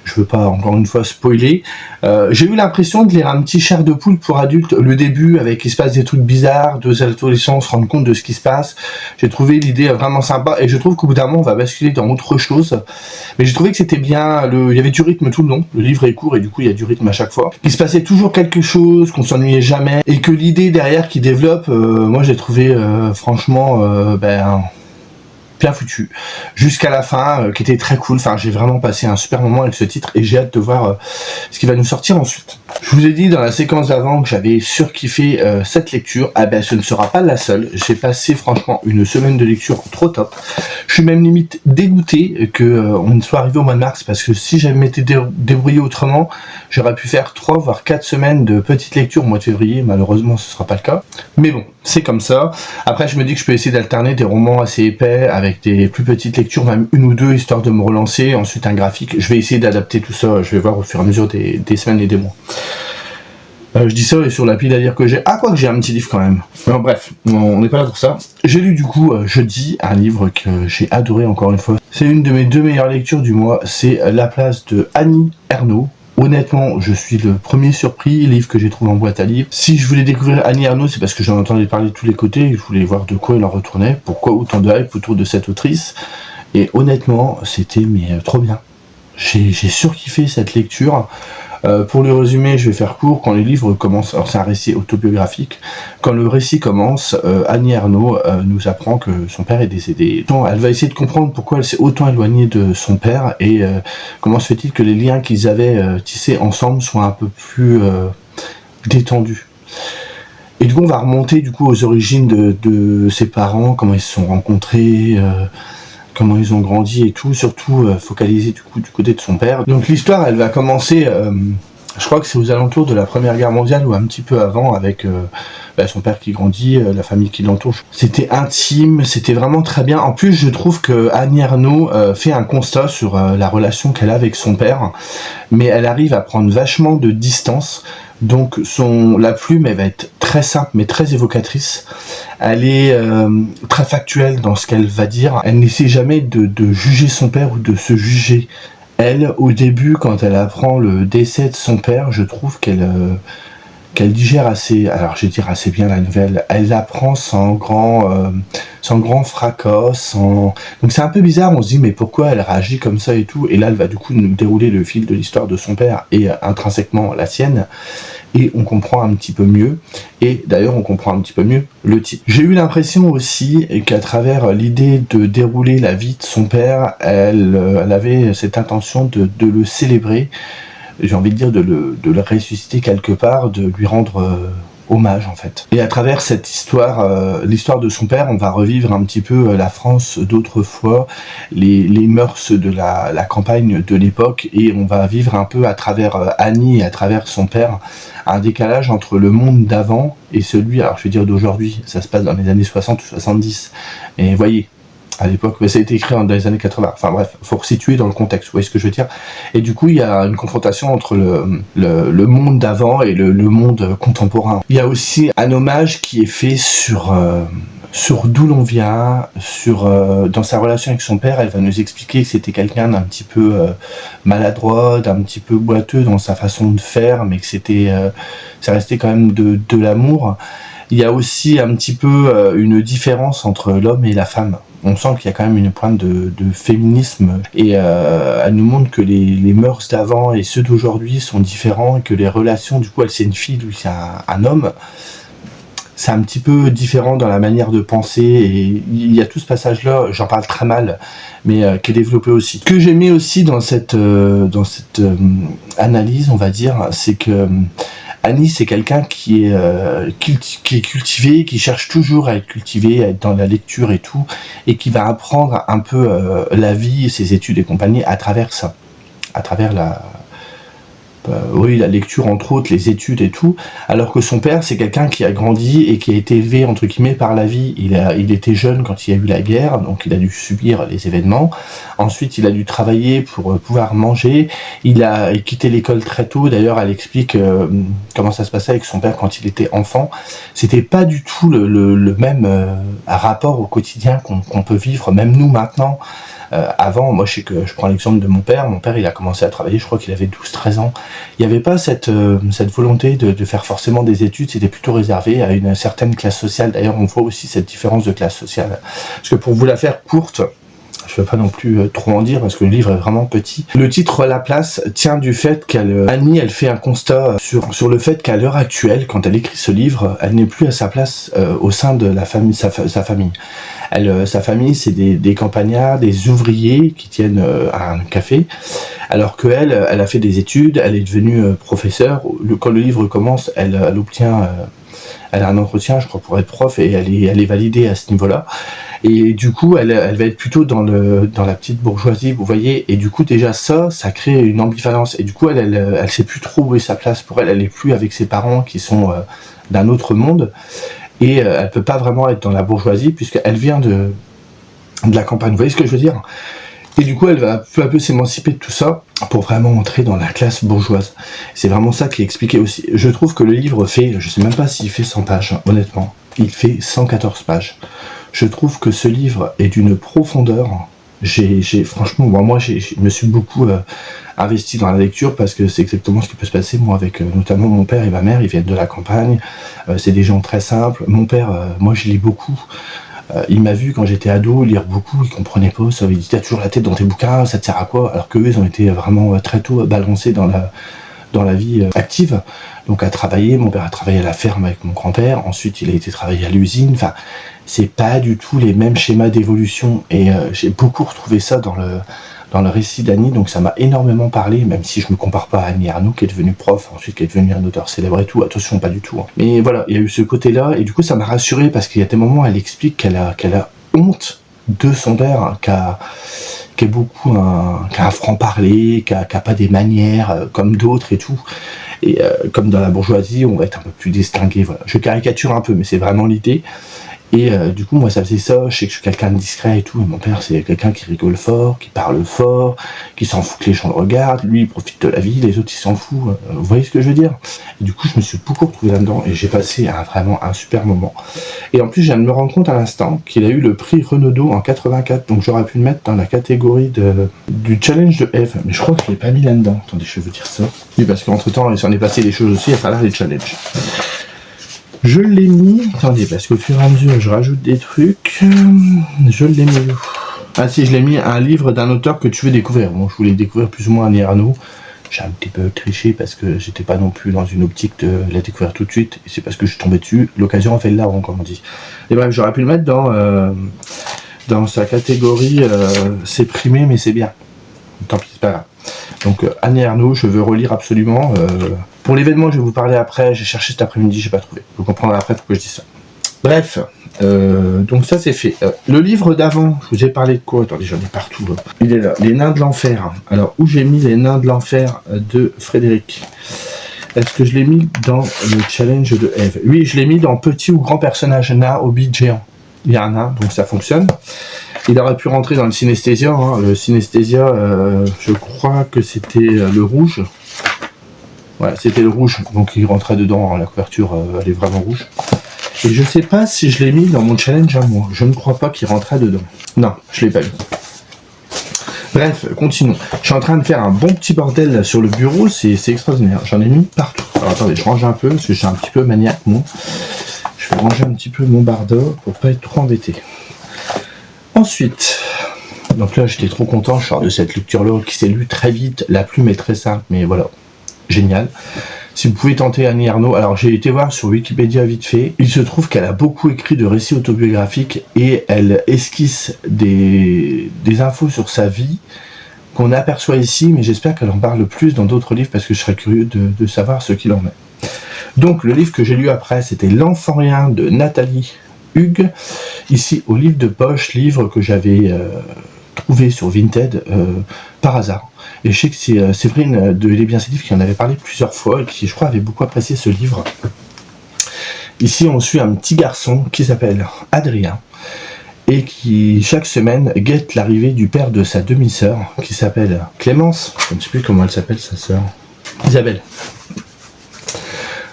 je veux pas encore une fois spoiler. J'ai eu l'impression de lire un petit Chair de poule pour adultes, le début avec il se passe des trucs bizarres, deux adolescents se rendent compte de ce qui se passe. J'ai trouvé l'idée vraiment sympa et je trouve qu'au bout d'un moment on va basculer dans autre chose. Mais j'ai trouvé que c'était bien, il y avait du rythme tout le long, le livre est court et du coup il y a du rythme à chaque fois. Il se passait toujours quelque chose, qu'on s'ennuyait jamais et que l'idée derrière qui développe, moi j'ai trouvé franchement bien foutu, jusqu'à la fin, qui était très cool. Enfin, j'ai vraiment passé un super moment avec ce titre et j'ai hâte de voir ce qui va nous sortir ensuite. Je vous ai dit dans la séquence d'avant que j'avais surkiffé cette lecture. Ah ben, ce ne sera pas la seule. J'ai passé franchement une semaine de lecture trop top. Je suis même limite dégoûté on soit arrivé au mois de mars parce que si j'avais m'étais débrouillé autrement, j'aurais pu faire 3 voire 4 semaines de petites lectures au mois de février. Malheureusement, ce sera pas le cas. Mais bon, c'est comme ça. Après, je me dis que je peux essayer d'alterner des romans assez épais avec des plus petites lectures, même 1 ou 2, histoire de me relancer. Ensuite, un graphique. Je vais essayer d'adapter tout ça. Je vais voir au fur et à mesure des semaines et des mois. Je dis ça et sur la pile à lire que j'ai. Ah, quoi que j'ai un petit livre quand même. Alors, bref, on n'est pas là pour ça. J'ai lu du coup jeudi un livre que j'ai adoré encore une fois. C'est une de mes 2 meilleures lectures du mois. C'est La place de Annie Ernaux. Honnêtement, je suis le premier surpris, livre que j'ai trouvé en boîte à livres. Si je voulais découvrir Annie Ernaux, c'est parce que j'en entendais parler de tous les côtés et je voulais voir de quoi elle en retournait, pourquoi autant de hype autour de cette autrice. Et honnêtement, c'était trop bien. J'ai surkiffé cette lecture. Pour le résumer, je vais faire court. Quand les livres commencent, alors c'est un récit autobiographique, quand le récit commence, Annie Ernaux nous apprend que son père est décédé. Elle va essayer de comprendre pourquoi elle s'est autant éloignée de son père et comment se fait-il que les liens qu'ils avaient tissés ensemble soient un peu plus détendus. Et du coup, on va remonter du coup aux origines de ses parents, comment ils se sont rencontrés, comment ils ont grandi et tout, surtout focalisé du côté de son père. Donc l'histoire, elle va commencer, je crois que c'est aux alentours de la Première Guerre mondiale ou un petit peu avant, avec son père qui grandit, la famille qui l'entoure. C'était intime, c'était vraiment très bien. En plus, je trouve que Annie Ernaux fait un constat sur la relation qu'elle a avec son père, mais elle arrive à prendre vachement de distance. Donc la plume, elle va être très simple mais très évocatrice. Elle est très factuelle dans ce qu'elle va dire. Elle n'essaie jamais de juger son père ou de se juger. Elle, au début, quand elle apprend le décès de son père, je trouve qu'elle digère assez, alors je vais dire assez bien la nouvelle, elle l'apprend sans grand fracas, donc c'est un peu bizarre, on se dit mais pourquoi elle réagit comme ça et tout, et là elle va du coup nous dérouler le fil de l'histoire de son père et intrinsèquement la sienne, et on comprend un petit peu mieux, et d'ailleurs on comprend un petit peu mieux le titre. J'ai eu l'impression aussi qu'à travers l'idée de dérouler la vie de son père, elle avait cette intention de le célébrer, j'ai envie de dire de le ressusciter quelque part, de lui rendre hommage en fait. Et à travers cette histoire, l'histoire de son père, on va revivre un petit peu la France d'autrefois, les mœurs de la campagne de l'époque, et on va vivre un peu à travers Annie et à travers son père, un décalage entre le monde d'avant et celui, alors je vais dire d'aujourd'hui, ça se passe dans les années 60 ou 70, et voyez, à l'époque, mais ça a été écrit dans les années 80. Enfin bref, faut resituer dans le contexte, vous voyez ce que je veux dire. Et du coup, il y a une confrontation entre le monde d'avant et le monde contemporain. Il y a aussi un hommage qui est fait sur d'où l'on vient, dans sa relation avec son père. Elle va nous expliquer que c'était quelqu'un d'un petit peu maladroit, d'un petit peu boiteux dans sa façon de faire, mais que ça restait quand même de l'amour. Il y a aussi un petit peu une différence entre l'homme et la femme. On sent qu'il y a quand même une pointe de féminisme, et elle nous montre que les mœurs d'avant et ceux d'aujourd'hui sont différents, et que les relations, du coup, elle c'est une fille, lui c'est un homme, c'est un petit peu différent dans la manière de penser, et il y a tout ce passage-là, j'en parle très mal, mais qui est développé aussi. Ce que j'aimais aussi dans cette analyse, on va dire, c'est que Annie, c'est quelqu'un qui est cultivé, qui cherche toujours à être cultivé, à être dans la lecture et tout, et qui va apprendre un peu la vie, ses études et compagnie à travers ça, à travers oui, la lecture entre autres, les études et tout, alors que son père c'est quelqu'un qui a grandi et qui a été élevé entre guillemets par la vie. Il était jeune quand il y a eu la guerre, donc il a dû subir les événements. Ensuite il a dû travailler pour pouvoir manger. Il a quitté l'école très tôt. D'ailleurs elle explique comment ça se passait avec son père quand il était enfant. C'était pas du tout le même rapport au quotidien qu'on peut vivre, même nous maintenant. Avant, moi je sais que je prends l'exemple de mon père il a commencé à travailler, je crois qu'il avait 12-13 ans. Il n'y avait pas cette volonté de faire forcément des études, c'était plutôt réservé à une certaine classe sociale. D'ailleurs on voit aussi cette différence de classe sociale. Parce que pour vous la faire courte, je ne vais pas non plus trop en dire parce que le livre est vraiment petit. Le titre La Place tient du fait qu'Annie elle fait un constat sur le fait qu'à l'heure actuelle, quand elle écrit ce livre, elle n'est plus à sa place au sein de la famille, sa famille. Sa famille, c'est des campagnards, des ouvriers qui tiennent un café, alors qu'elle, elle a fait des études, elle est devenue professeure. Quand le livre commence, elle obtient, elle a un entretien, je crois, pour être prof, et elle est validée à ce niveau-là. Et du coup, elle va être plutôt dans la petite bourgeoisie, vous voyez. Et du coup, déjà ça crée une ambivalence. Et du coup, elle sait plus trop où est sa place. Pour elle, elle est plus avec ses parents qui sont d'un autre monde. Et elle peut pas vraiment être dans la bourgeoisie puisqu'elle vient de la campagne. Vous voyez ce que je veux dire? Et du coup, elle va peu à peu s'émanciper de tout ça pour vraiment entrer dans la classe bourgeoise. C'est vraiment ça qui est expliqué aussi. Je trouve que le livre fait, je sais même pas s'il fait 100 pages, hein, honnêtement. Il fait 114 pages. Je trouve que ce livre est d'une profondeur. Franchement, moi, je me suis beaucoup investi dans la lecture parce que c'est exactement ce qui peut se passer. Moi, avec notamment mon père et ma mère, ils viennent de la campagne. C'est des gens très simples. Mon père, moi, je lis beaucoup. Il m'a vu quand j'étais ado lire beaucoup, il comprenait pas ça. Il dit t'as toujours la tête dans tes bouquins, ça te sert à quoi? Alors qu'eux, ils ont été vraiment très tôt balancés dans la vie active. Donc à travailler, mon père a travaillé à la ferme avec mon grand-père, ensuite il a été travailler à l'usine. Enfin, c'est pas du tout les mêmes schémas d'évolution. Et j'ai beaucoup retrouvé ça dans le récit d'Annie, donc ça m'a énormément parlé, même si je me compare pas à Annie Ernaux, qui est devenue prof, ensuite qui est devenue un auteur célèbre et tout, attention, pas du tout. Hein. Mais voilà, il y a eu ce côté-là, et du coup ça m'a rassuré, parce qu'il y a des moments où elle explique qu'elle a honte de son père, qui est beaucoup qui a un franc-parler, qui a pas des manières comme d'autres et tout. Et comme dans la bourgeoisie, on va être un peu plus distingué, voilà. Je caricature un peu, mais c'est vraiment l'idée. Et du coup, moi, ça faisait ça. Je sais que je suis quelqu'un de discret et tout. Et mon père, c'est quelqu'un qui rigole fort, qui parle fort, qui s'en fout que les gens le regardent. Lui, il profite de la vie, les autres, ils s'en foutent. Vous voyez ce que je veux dire? Et du coup, je me suis beaucoup retrouvé là-dedans et j'ai passé vraiment un super moment. Et en plus, je viens de me rendre compte à l'instant qu'il a eu le prix Renaudot en 84. Donc, j'aurais pu le mettre dans la catégorie du challenge de Eve. Mais je crois que je ne l'ai pas mis là-dedans. Attendez, je vais vous dire ça. Oui, parce qu'entre-temps, il s'en est passé des choses aussi à travers les challenges. Je l'ai mis, attendez, parce qu'au fur et à mesure, je rajoute des trucs. Je l'ai mis où? Ah si, je l'ai mis un livre d'un auteur que tu veux découvrir. Bon, je voulais découvrir plus ou moins Annie Ernaux. J'ai un petit peu triché parce que j'étais pas non plus dans une optique de la découvrir tout de suite. Et c'est parce que je suis tombé dessus. L'occasion a fait le larron, comme on dit. Et bref, j'aurais pu le mettre dans sa catégorie c'est primé, mais c'est bien. Tant pis, c'est pas grave. Donc Annie Ernaux, je veux relire absolument. Pour l'événement, je vais vous parler après. J'ai cherché cet après-midi, j'ai pas trouvé. Vous comprendrez après pourquoi je dis ça. Bref, donc ça c'est fait. Le livre d'avant, je vous ai parlé de quoi? Attendez, j'en ai partout. Là. Il est là, Les Nains de l'Enfer. Alors, où j'ai mis Les Nains de l'Enfer de Frédéric? Est-ce que je l'ai mis dans le challenge de Eve? Oui, je l'ai mis dans Petit ou Grand Personnage nain, Hobbit géant. Il y a un nain, donc ça fonctionne. Il aurait pu rentrer dans le synesthésia. Hein. Le synesthésia, je crois que c'était le rouge. Voilà, c'était le rouge, donc il rentrait dedans. Hein. La couverture, elle est vraiment rouge. Et je sais pas si je l'ai mis dans mon challenge à moi. Je ne crois pas qu'il rentrait dedans. Non, je l'ai pas mis. Bref, continuons. Je suis en train de faire un bon petit bordel là, sur le bureau, c'est extraordinaire. J'en ai mis partout. Alors attendez, je range un peu, parce que je suis un petit peu maniaque, moi. Je vais ranger un petit peu mon bardeau pour pas être trop embêté. Ensuite, donc là j'étais trop content, je sors de cette lecture-là qui s'est lue très vite, la plume est très simple, mais voilà, génial. Si vous pouvez tenter Annie Ernaux, alors j'ai été voir sur Wikipédia vite fait, il se trouve qu'elle a beaucoup écrit de récits autobiographiques et elle esquisse des infos sur sa vie qu'on aperçoit ici, mais j'espère qu'elle en parle plus dans d'autres livres parce que je serais curieux de savoir ce qu'il en est. Donc le livre que j'ai lu après, c'était L'Enfant Rien de Nathalie Hugues, ici au livre de poche, livre que j'avais trouvé sur Vinted par hasard. Et je sais que c'est Séverine de Il est bien ces livres qui en avait parlé plusieurs fois et qui, je crois, avait beaucoup apprécié ce livre. Ici, on suit un petit garçon qui s'appelle Adrien et qui, chaque semaine, guette l'arrivée du père de sa demi-sœur qui s'appelle Clémence. Je ne sais plus comment elle s'appelle, sa sœur. Isabelle.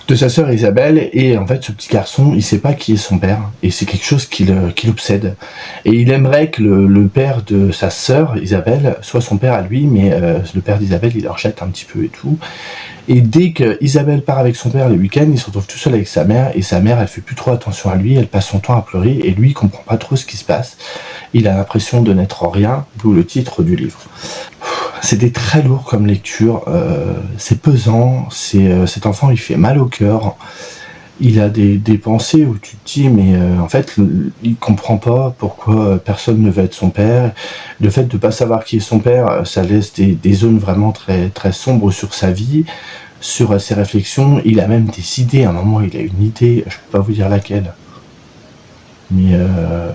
De sa sœur Isabelle, et en fait ce petit garçon il sait pas qui est son père et c'est quelque chose qui l'obsède et il aimerait que le père de sa sœur Isabelle soit son père à lui, mais le père d'Isabelle il leur jette un petit peu et tout, et dès que Isabelle part avec son père les week-ends il se retrouve tout seul avec sa mère, et sa mère elle fait plus trop attention à lui, elle passe son temps à pleurer et lui il comprend pas trop ce qui se passe, il a l'impression de n'être rien, d'où le titre du livre. C'était très lourd comme lecture, c'est pesant, cet enfant il fait mal au cœur, il a des pensées où tu te dis mais en fait il comprend pas pourquoi personne ne veut être son père, le fait de pas savoir qui est son père ça laisse des zones vraiment très, très sombres sur sa vie, sur ses réflexions, il a même des idées, à un moment il a une idée, je peux pas vous dire laquelle. Mais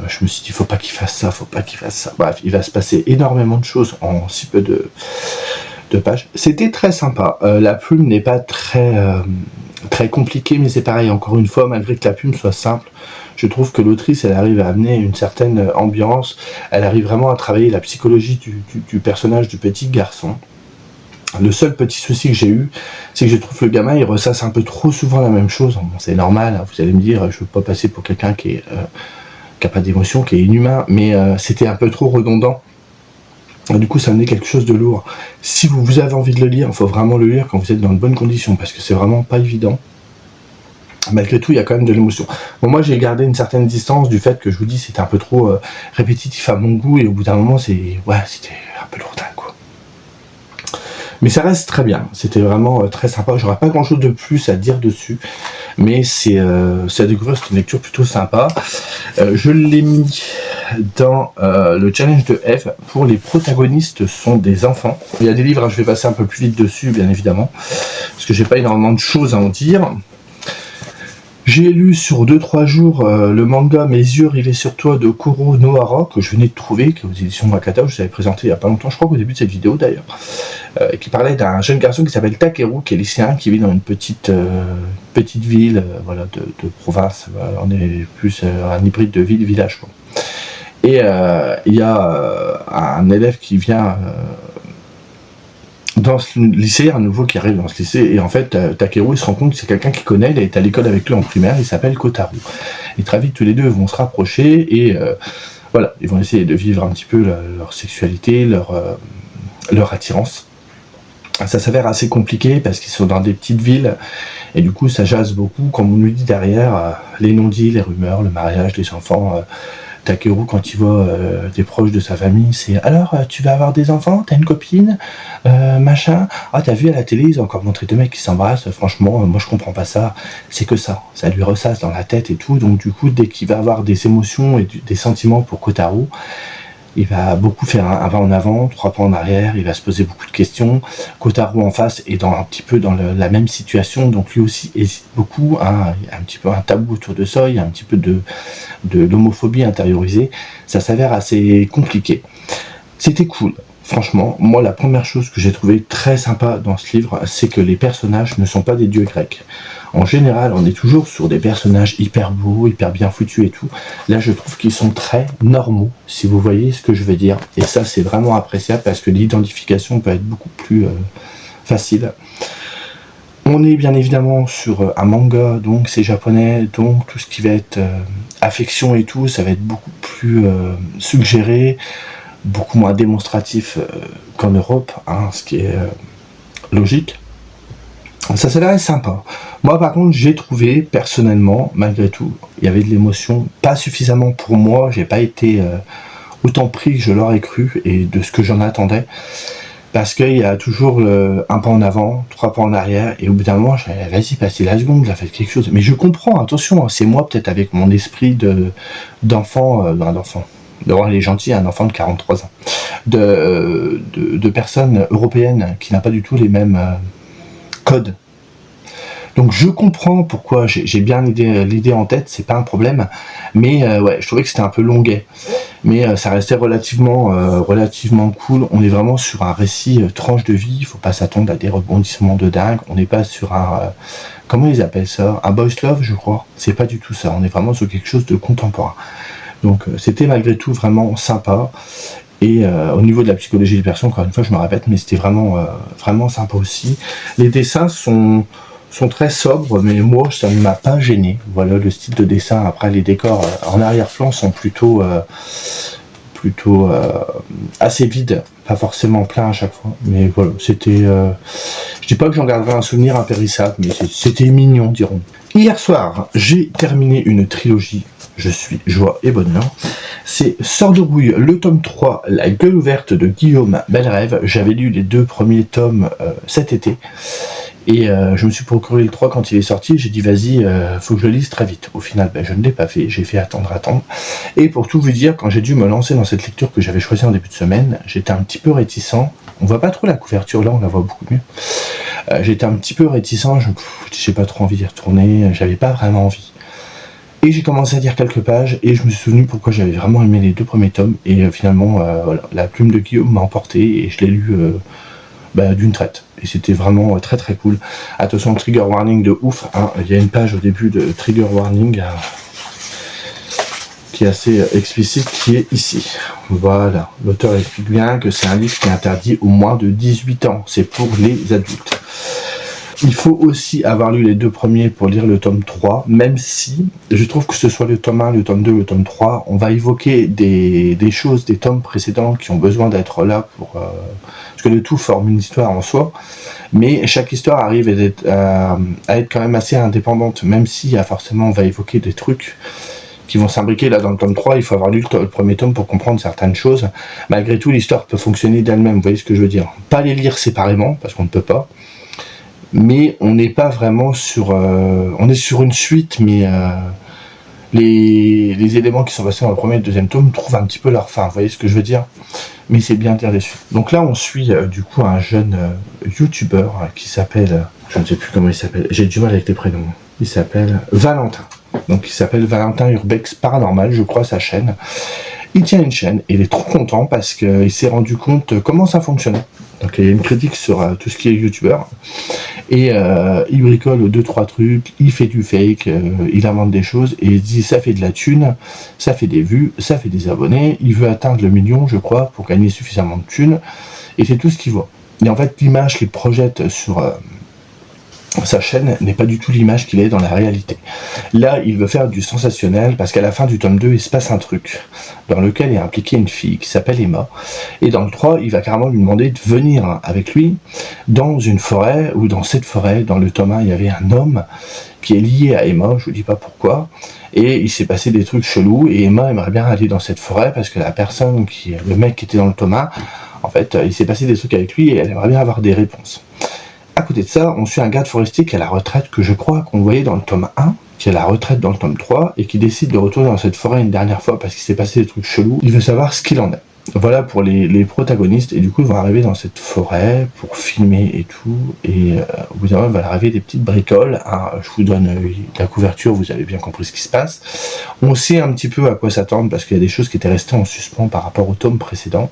je me suis dit, faut pas qu'il fasse ça, faut pas qu'il fasse ça. Bref, il va se passer énormément de choses en si peu de pages. C'était très sympa. La plume n'est pas très, très compliquée, mais c'est pareil, encore une fois, malgré que la plume soit simple, je trouve que l'autrice, elle arrive à amener une certaine ambiance. Elle arrive vraiment à travailler la psychologie du personnage du petit garçon. Le seul petit souci que j'ai eu, c'est que je trouve que le gamin, il ressasse un peu trop souvent la même chose. Bon, c'est normal, hein, vous allez me dire, je veux pas passer pour quelqu'un qui a pas d'émotion, qui est inhumain, mais c'était un peu trop redondant. Du coup, ça amenait quelque chose de lourd. Si vous avez envie de le lire, il faut vraiment le lire quand vous êtes dans de bonnes conditions, parce que c'est vraiment pas évident. Malgré tout, il y a quand même de l'émotion. Bon, moi, j'ai gardé une certaine distance du fait que je vous dis, c'était un peu trop répétitif à mon goût, et au bout d'un moment, c'était un peu lourd, quoi. Mais ça reste très bien, c'était vraiment très sympa, j'aurais pas grand chose de plus à dire dessus, mais c'est à découvrir, c'est une lecture plutôt sympa. Je l'ai mis dans le challenge de Eve, pour les protagonistes sont des enfants. Il y a des livres, hein, je vais passer un peu plus vite dessus bien évidemment, parce que j'ai pas énormément de choses à en dire. J'ai lu sur 2-3 jours le manga Mes yeux rivés sur toi de Kuro Nohara, que je venais de trouver, qui est aux éditions Wakata, je vous avais présenté il y a pas longtemps, je crois qu'au début de cette vidéo d'ailleurs, qui parlait d'un jeune garçon qui s'appelle Takeru, qui est lycéen, qui vit dans une petite ville voilà, de province, voilà, on est plus un hybride de ville-village. Et il y a un élève qui vient dans ce lycée, un nouveau qui arrive dans ce lycée, et en fait Takeru il se rend compte que c'est quelqu'un qu'il connaît, il est à l'école avec lui en primaire, il s'appelle Kotaro. Et très vite tous les deux vont se rapprocher et voilà, ils vont essayer de vivre un petit peu leur sexualité, leur attirance. Ça s'avère assez compliqué parce qu'ils sont dans des petites villes et du coup ça jase beaucoup, comme on nous dit derrière, les non-dits, les rumeurs, le mariage, les enfants. Takeru, quand il voit des proches de sa famille, c'est « Alors, tu vas avoir des enfants? T'as une copine? Machin? Ah, t'as vu à la télé, ils ont encore montré deux mecs qui s'embrassent. Franchement, moi je comprends pas ça. » C'est que ça lui ressasse dans la tête et tout. Donc du coup, dès qu'il va avoir des émotions et des sentiments pour Kotaro, il va beaucoup faire un pas en avant, 3 pas en arrière, il va se poser beaucoup de questions. Kotaro en face est un petit peu dans la même situation, donc lui aussi hésite beaucoup, hein. Il y a un petit peu un tabou autour de ça, il y a un petit peu de l'homophobie intériorisée, ça s'avère assez compliqué. C'était cool, franchement. Moi, la première chose que j'ai trouvé très sympa dans ce livre, c'est que les personnages ne sont pas des dieux grecs. En général, on est toujours sur des personnages hyper beaux, hyper bien foutus et tout. Là, je trouve qu'ils sont très normaux, si vous voyez ce que je veux dire. Et ça, c'est vraiment appréciable parce que l'identification peut être beaucoup plus facile. On est bien évidemment sur un manga, donc c'est japonais, donc tout ce qui va être affection et tout, ça va être beaucoup plus suggéré, beaucoup moins démonstratif qu'en Europe, hein, ce qui est logique. Ça s'avère sympa. Moi par contre j'ai trouvé personnellement, malgré tout, il y avait de l'émotion, pas suffisamment pour moi, j'ai pas été autant pris que je l'aurais cru et de ce que j'en attendais. Parce qu'il y a toujours un pas en avant, 3 pas en arrière, et au bout d'un moment, vas-y, passez la seconde, là, faites quelque chose. Mais je comprends, attention, c'est moi peut-être avec mon esprit d'enfant, il est gentil, un enfant de 43 ans, de personnes européennes qui n'a pas du tout les mêmes codes. Donc je comprends pourquoi, j'ai bien l'idée en tête, c'est pas un problème, mais ouais, je trouvais que c'était un peu longuet, mais ça restait relativement cool. On est vraiment sur un récit tranche de vie, il faut pas s'attendre à des rebondissements de dingue, on n'est pas sur un... comment ils appellent ça? Un boys love, je crois. C'est pas du tout ça, on est vraiment sur quelque chose de contemporain. Donc c'était malgré tout vraiment sympa. Et au niveau de la psychologie des personnes, encore une fois, je me répète, mais c'était vraiment sympa aussi. Les dessins sont très sobres, mais moi, ça ne m'a pas gêné. Voilà le style de dessin. Après, les décors en arrière-plan sont plutôt assez vides, pas forcément plein à chaque fois. Mais voilà, c'était... je dis pas que j'en garderai un souvenir impérissable, mais c'était mignon, dirons. Hier soir, j'ai terminé une trilogie. Je suis joie et bonheur. C'est Sœur de Rouille, le tome 3, La gueule ouverte de Guillaume Belrève. J'avais lu les 2 premiers tomes cet été. Et je me suis procuré le 3 quand il est sorti. J'ai dit vas-y, faut que je le lise très vite. Au final, je ne l'ai pas fait. J'ai fait attendre. Et pour tout vous dire, quand j'ai dû me lancer dans cette lecture que j'avais choisie en début de semaine, j'étais un petit peu réticent. On voit pas trop la couverture là, on la voit beaucoup mieux. J'étais un petit peu réticent. J'ai pas trop envie d'y retourner. J'avais pas vraiment envie. Et j'ai commencé à lire quelques pages et je me suis souvenu pourquoi j'avais vraiment aimé les 2 premiers tomes. Et finalement, voilà, la plume de Guillaume m'a emporté et je l'ai lu d'une traite. Et c'était vraiment très très cool. Attention, trigger warning de ouf. Hein. Il y a une page au début de trigger warning qui est assez explicite, qui est ici. Voilà. L'auteur explique bien que c'est un livre qui est interdit aux moins de 18 ans. C'est pour les adultes. Il faut aussi avoir lu les 2 premiers pour lire le tome 3, même si je trouve que ce soit le tome 1, le tome 2, le tome 3, on va évoquer des choses des tomes précédents qui ont besoin d'être là pour... parce que le tout forme une histoire en soi, mais chaque histoire arrive à être quand même assez indépendante, même si forcément on va évoquer des trucs qui vont s'imbriquer là dans le tome 3, il faut avoir lu le premier tome pour comprendre certaines choses. Malgré tout, l'histoire peut fonctionner d'elle-même, vous voyez ce que je veux dire. Pas les lire séparément, parce qu'on ne peut pas, mais on n'est pas vraiment sur... on est sur une suite, mais les éléments qui sont passés dans le premier et le deuxième tome trouvent un petit peu leur fin, vous voyez ce que je veux dire. Mais c'est bien de lire les suites. Donc là, on suit du coup un jeune youtubeur qui s'appelle... je ne sais plus comment il s'appelle, j'ai du mal avec les prénoms. Il s'appelle Valentin. Donc il s'appelle Valentin Urbex Paranormal, je crois, sa chaîne. Il tient une chaîne et il est trop content parce qu'il s'est rendu compte comment ça fonctionnait. Donc il y a une critique sur tout ce qui est youtubeur. Et il bricole 2-3 trucs, il fait du fake, il invente des choses et il dit ça fait de la thune, ça fait des vues, ça fait des abonnés, il veut atteindre le million je crois pour gagner suffisamment de thunes et c'est tout ce qu'il voit. Et en fait l'image qu'il projette sur sa chaîne n'est pas du tout l'image qu'il est dans la réalité. Là, il veut faire du sensationnel parce qu'à la fin du tome 2, il se passe un truc dans lequel est impliquée une fille qui s'appelle Emma. Et dans le 3, il va carrément lui demander de venir avec lui dans une forêt, ou dans cette forêt, dans le tome 1, il y avait un homme qui est lié à Emma, je vous dis pas pourquoi, et il s'est passé des trucs chelous, et Emma aimerait bien aller dans cette forêt parce que le mec qui était dans le tome 1, en fait, il s'est passé des trucs avec lui et elle aimerait bien avoir des réponses. À côté de ça, on suit un garde forestier qui a la retraite, que je crois qu'on voyait dans le tome 1, qui a la retraite dans le tome 3, et qui décide de retourner dans cette forêt une dernière fois parce qu'il s'est passé des trucs chelous. Il veut savoir ce qu'il en est. Voilà pour les protagonistes, et du coup ils vont arriver dans cette forêt pour filmer et tout, et au bout d'un moment il va arriver des petites bricoles, hein. Je vous donne la couverture, vous avez bien compris ce qui se passe. On sait un petit peu à quoi s'attendre parce qu'il y a des choses qui étaient restées en suspens par rapport au tome précédent.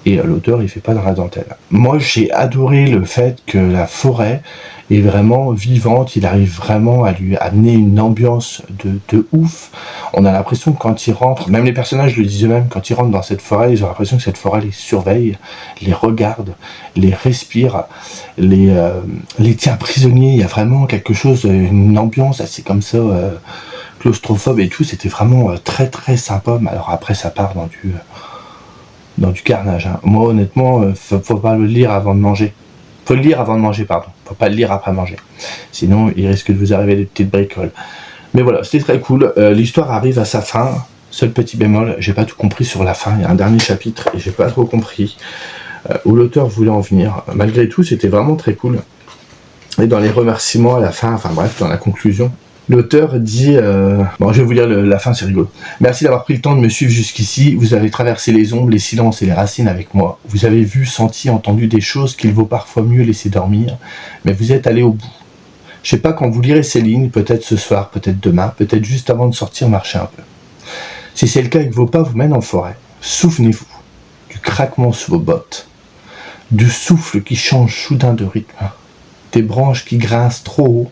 Et l'auteur il fait pas dans la dentelle. Moi j'ai adoré le fait que la forêt est vraiment vivante, il arrive vraiment à lui amener une ambiance de ouf. On a l'impression que quand il rentre, même les personnages le disent eux-mêmes, quand ils rentrent dans cette forêt, ils ont l'impression que cette forêt les surveille, les regarde, les respire, les tient prisonniers. Il y a vraiment quelque chose, une ambiance assez comme ça, claustrophobe et tout, c'était vraiment très très sympa. Mais alors après ça part dans du carnage. Hein. Moi, honnêtement, faut pas le lire avant de manger. Faut le lire avant de manger, pardon. Faut pas le lire après manger. Sinon, il risque de vous arriver des petites bricoles. Mais voilà, c'était très cool. L'histoire arrive à sa fin. Seul petit bémol, j'ai pas tout compris sur la fin. Il y a un dernier chapitre et j'ai pas trop compris où l'auteur voulait en venir. Malgré tout, c'était vraiment très cool. Et dans les remerciements à la fin, enfin bref, dans la conclusion, l'auteur dit, bon je vais vous lire la fin, c'est rigolo. Merci d'avoir pris le temps de me suivre jusqu'ici, vous avez traversé les ombres, les silences et les racines avec moi. Vous avez vu, senti, entendu des choses qu'il vaut parfois mieux laisser dormir, mais vous êtes allé au bout. Je sais pas quand vous lirez ces lignes, peut-être ce soir, peut-être demain, peut-être juste avant de sortir marcher un peu. Si c'est le cas et que vos pas vous mènent en forêt, souvenez-vous du craquement sous vos bottes, du souffle qui change soudain de rythme, des branches qui grincent trop haut,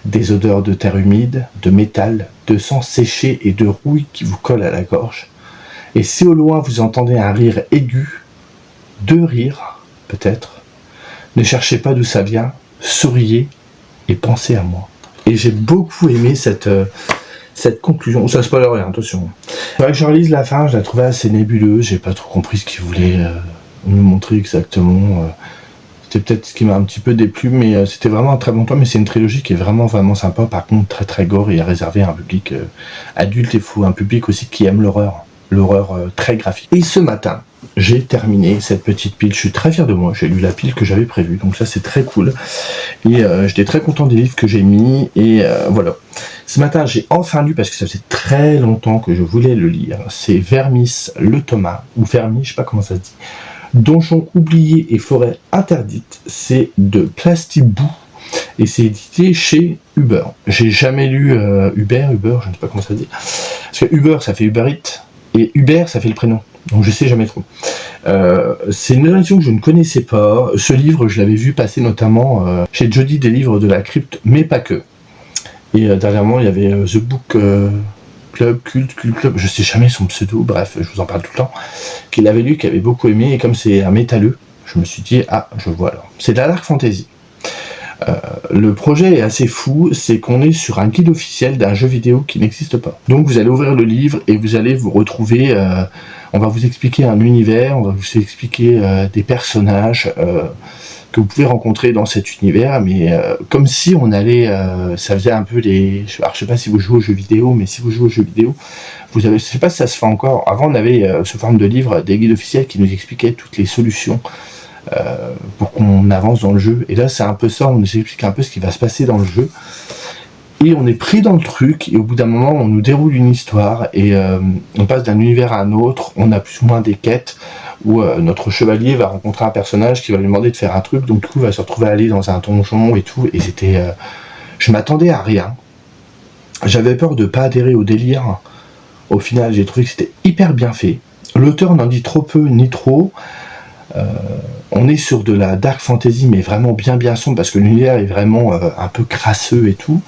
des odeurs de terre humide, de métal, de sang séché et de rouille qui vous collent à la gorge. Et si au loin vous entendez un rire aigu, deux rires, peut-être, ne cherchez pas d'où ça vient, souriez et pensez à moi. Et j'ai beaucoup aimé cette conclusion. Ça spoil rien, attention. C'est vrai que je relise la fin, je la trouvais assez nébuleuse, j'ai pas trop compris ce qu'il voulait nous montrer exactement. C'était peut-être ce qui m'a un petit peu déplu, mais c'était vraiment un très bon temps. Mais c'est une trilogie qui est vraiment sympa. Par contre, très très gore et réservé à un public adulte et fou, un public aussi qui aime l'horreur très graphique. Et ce matin, j'ai terminé cette petite pile. Je suis très fier de moi. J'ai lu la pile que j'avais prévue, donc ça c'est très cool. Et j'étais très content des livres que j'ai mis. Et voilà. Ce matin, j'ai enfin lu, parce que ça faisait très longtemps que je voulais le lire. C'est Vermis le Thomas, ou Vermis, je sais pas comment ça se dit. Donjons oubliés et forêts interdites, c'est de Plastibou et c'est édité chez Uber. J'ai jamais lu Uber, je ne sais pas comment ça se dit. Parce que Uber ça fait Uber Eats et Uber ça fait le prénom, donc je sais jamais trop. C'est une édition que je ne connaissais pas. Ce livre, je l'avais vu passer notamment chez Jody des livres de la crypte, mais pas que. Et dernièrement, il y avait The Book Club, Cult Club, je sais jamais son pseudo, bref, je vous en parle tout le temps, qu'il avait lu, qu'il avait beaucoup aimé, et comme c'est un métalleux, je me suis dit, ah, je vois alors. C'est de la dark fantasy. Le projet est assez fou, c'est qu'on est sur un guide officiel d'un jeu vidéo qui n'existe pas. Donc vous allez ouvrir le livre et vous allez vous retrouver, on va vous expliquer un univers, on va vous expliquer des personnages que vous pouvez rencontrer dans cet univers, mais comme si on allait, ça faisait un peu les... Alors je sais pas si vous jouez aux jeux vidéo, mais si vous jouez aux jeux vidéo, vous avez, je sais pas si ça se fait encore, avant on avait sous forme de livre des guides officiels qui nous expliquaient toutes les solutions pour qu'on avance dans le jeu, et là c'est un peu ça, on nous explique un peu ce qui va se passer dans le jeu, et on est pris dans le truc, et au bout d'un moment on nous déroule une histoire, et on passe d'un univers à un autre, on a plus ou moins des quêtes, où notre chevalier va rencontrer un personnage qui va lui demander de faire un truc, donc du coup il va se retrouver à aller dans un donjon et tout, et c'était... je m'attendais à rien, j'avais peur de pas adhérer au délire, au final j'ai trouvé que c'était hyper bien fait, l'auteur n'en dit trop peu ni trop, on est sur de la dark fantasy mais vraiment bien sombre parce que l'univers est vraiment un peu crasseux et tout.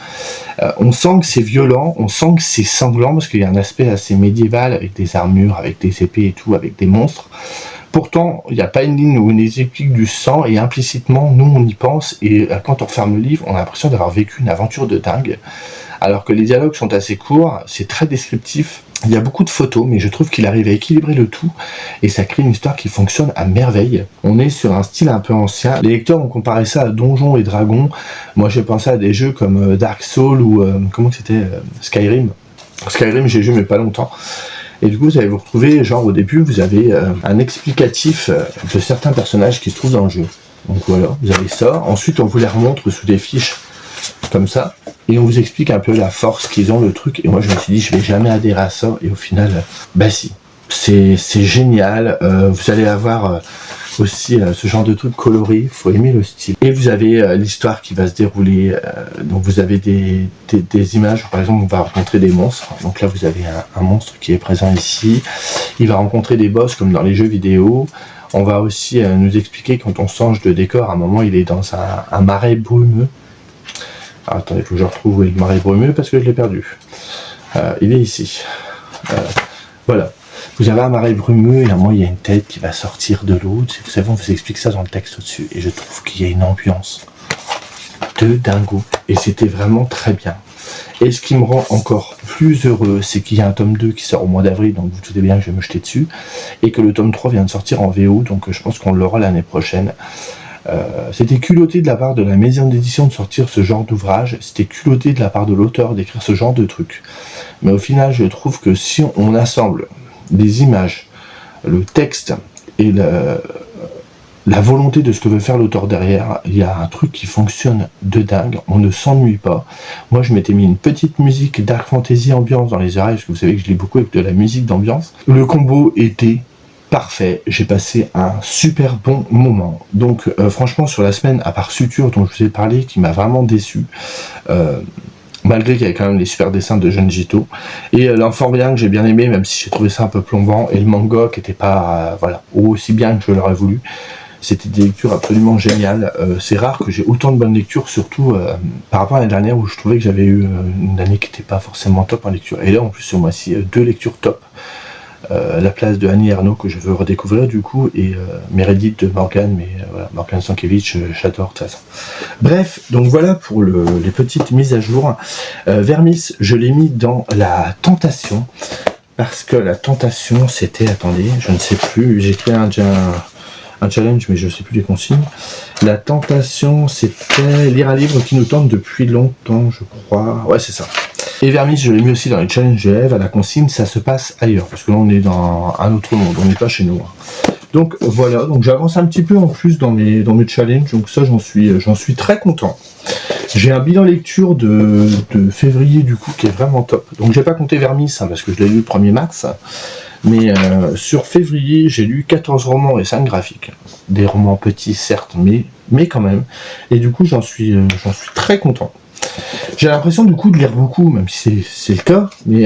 On sent que c'est violent, on sent que c'est sanglant parce qu'il y a un aspect assez médiéval avec des armures, avec des épées et tout, avec des monstres. Pourtant, il n'y a pas une ligne où on explique du sang et implicitement, nous on y pense et quand on referme le livre, on a l'impression d'avoir vécu une aventure de dingue. Alors que les dialogues sont assez courts, c'est très descriptif. Il y a beaucoup de photos, mais je trouve qu'il arrive à équilibrer le tout, et ça crée une histoire qui fonctionne à merveille. On est sur un style un peu ancien. Les lecteurs ont comparé ça à Donjons et Dragons. Moi j'ai pensé à des jeux comme Dark Souls ou comment c'était Skyrim. Skyrim j'ai joué mais pas longtemps. Et du coup vous allez vous retrouver, genre au début vous avez un explicatif de certains personnages qui se trouvent dans le jeu. Donc voilà, vous avez ça. Ensuite on vous les remontre sous des fiches comme ça, et on vous explique un peu la force qu'ils ont, le truc, et moi je me suis dit je vais jamais adhérer à ça, et au final bah si, c'est génial. Vous allez avoir aussi ce genre de truc coloré, il faut aimer le style, et vous avez l'histoire qui va se dérouler, donc vous avez des images, par exemple on va rencontrer des monstres, donc là vous avez un monstre qui est présent ici, il va rencontrer des boss comme dans les jeux vidéo. On va aussi nous expliquer quand on change de décor, à un moment il est dans un marais brumeux. Alors, attendez, il faut que je retrouve où est le marais brumeux parce que je l'ai perdu. Il est ici. Voilà. Vous avez un marais brumeux et à un moment il y a une tête qui va sortir de l'eau. Vous savez, on vous explique ça dans le texte au-dessus. Et je trouve qu'il y a une ambiance de dingo. Et c'était vraiment très bien. Et ce qui me rend encore plus heureux, c'est qu'il y a un tome 2 qui sort au mois d'avril, donc vous doutez bien que je vais me jeter dessus. Et que le tome 3 vient de sortir en VO, donc je pense qu'on l'aura l'année prochaine. C'était culotté de la part de la maison d'édition de sortir ce genre d'ouvrage, c'était culotté de la part de l'auteur d'écrire ce genre de truc. Mais au final, je trouve que si on assemble des images, le texte et la volonté de ce que veut faire l'auteur derrière, il y a un truc qui fonctionne de dingue, on ne s'ennuie pas. Moi je m'étais mis une petite musique dark fantasy ambiance dans les oreilles, parce que vous savez que je lis beaucoup avec de la musique d'ambiance. Le combo était parfait, j'ai passé un super bon moment. Donc franchement sur la semaine, à part Suture dont je vous ai parlé, qui m'a vraiment déçu, malgré qu'il y avait quand même les super dessins de Jeune Gito, et l'Informien que j'ai bien aimé, même si j'ai trouvé ça un peu plombant, et le manga qui était pas voilà, aussi bien que je l'aurais voulu. C'était des lectures absolument géniales. C'est rare que j'ai autant de bonnes lectures, surtout par rapport à l'année dernière où je trouvais que j'avais eu une année qui n'était pas forcément top en lecture. Et là, en plus, ce mois-ci, 2 lectures top. La place de Annie Ernaux que je veux redécouvrir du coup, et Meredith de Morgan, mais voilà, Morgan Stankiewicz, j'adore de toute façon. Bref, donc voilà pour les petites mises à jour. Vermis, je l'ai mis dans la tentation, parce que la tentation, c'était, attendez, je ne sais plus, j'ai créé un challenge, mais je ne sais plus les consignes. La tentation, c'était lire un livre qui nous tente depuis longtemps, je crois. Ouais, c'est ça. Et Vermis, je l'ai mis aussi dans les challenges de Eve, à la consigne, ça se passe ailleurs, parce que là, on est dans un autre monde, on n'est pas chez nous. Donc voilà, donc j'avance un petit peu en plus dans mes challenges, donc ça, j'en suis très content. J'ai un bilan lecture de février, du coup, qui est vraiment top. Donc j'ai pas compté Vermis, hein, parce que je l'ai lu le 1er mars. Mais sur février, j'ai lu 14 romans et 5 graphiques. Des romans petits, certes, mais quand même. Et du coup, j'en suis très content. J'ai l'impression, du coup, de lire beaucoup, même si c'est le cas, mais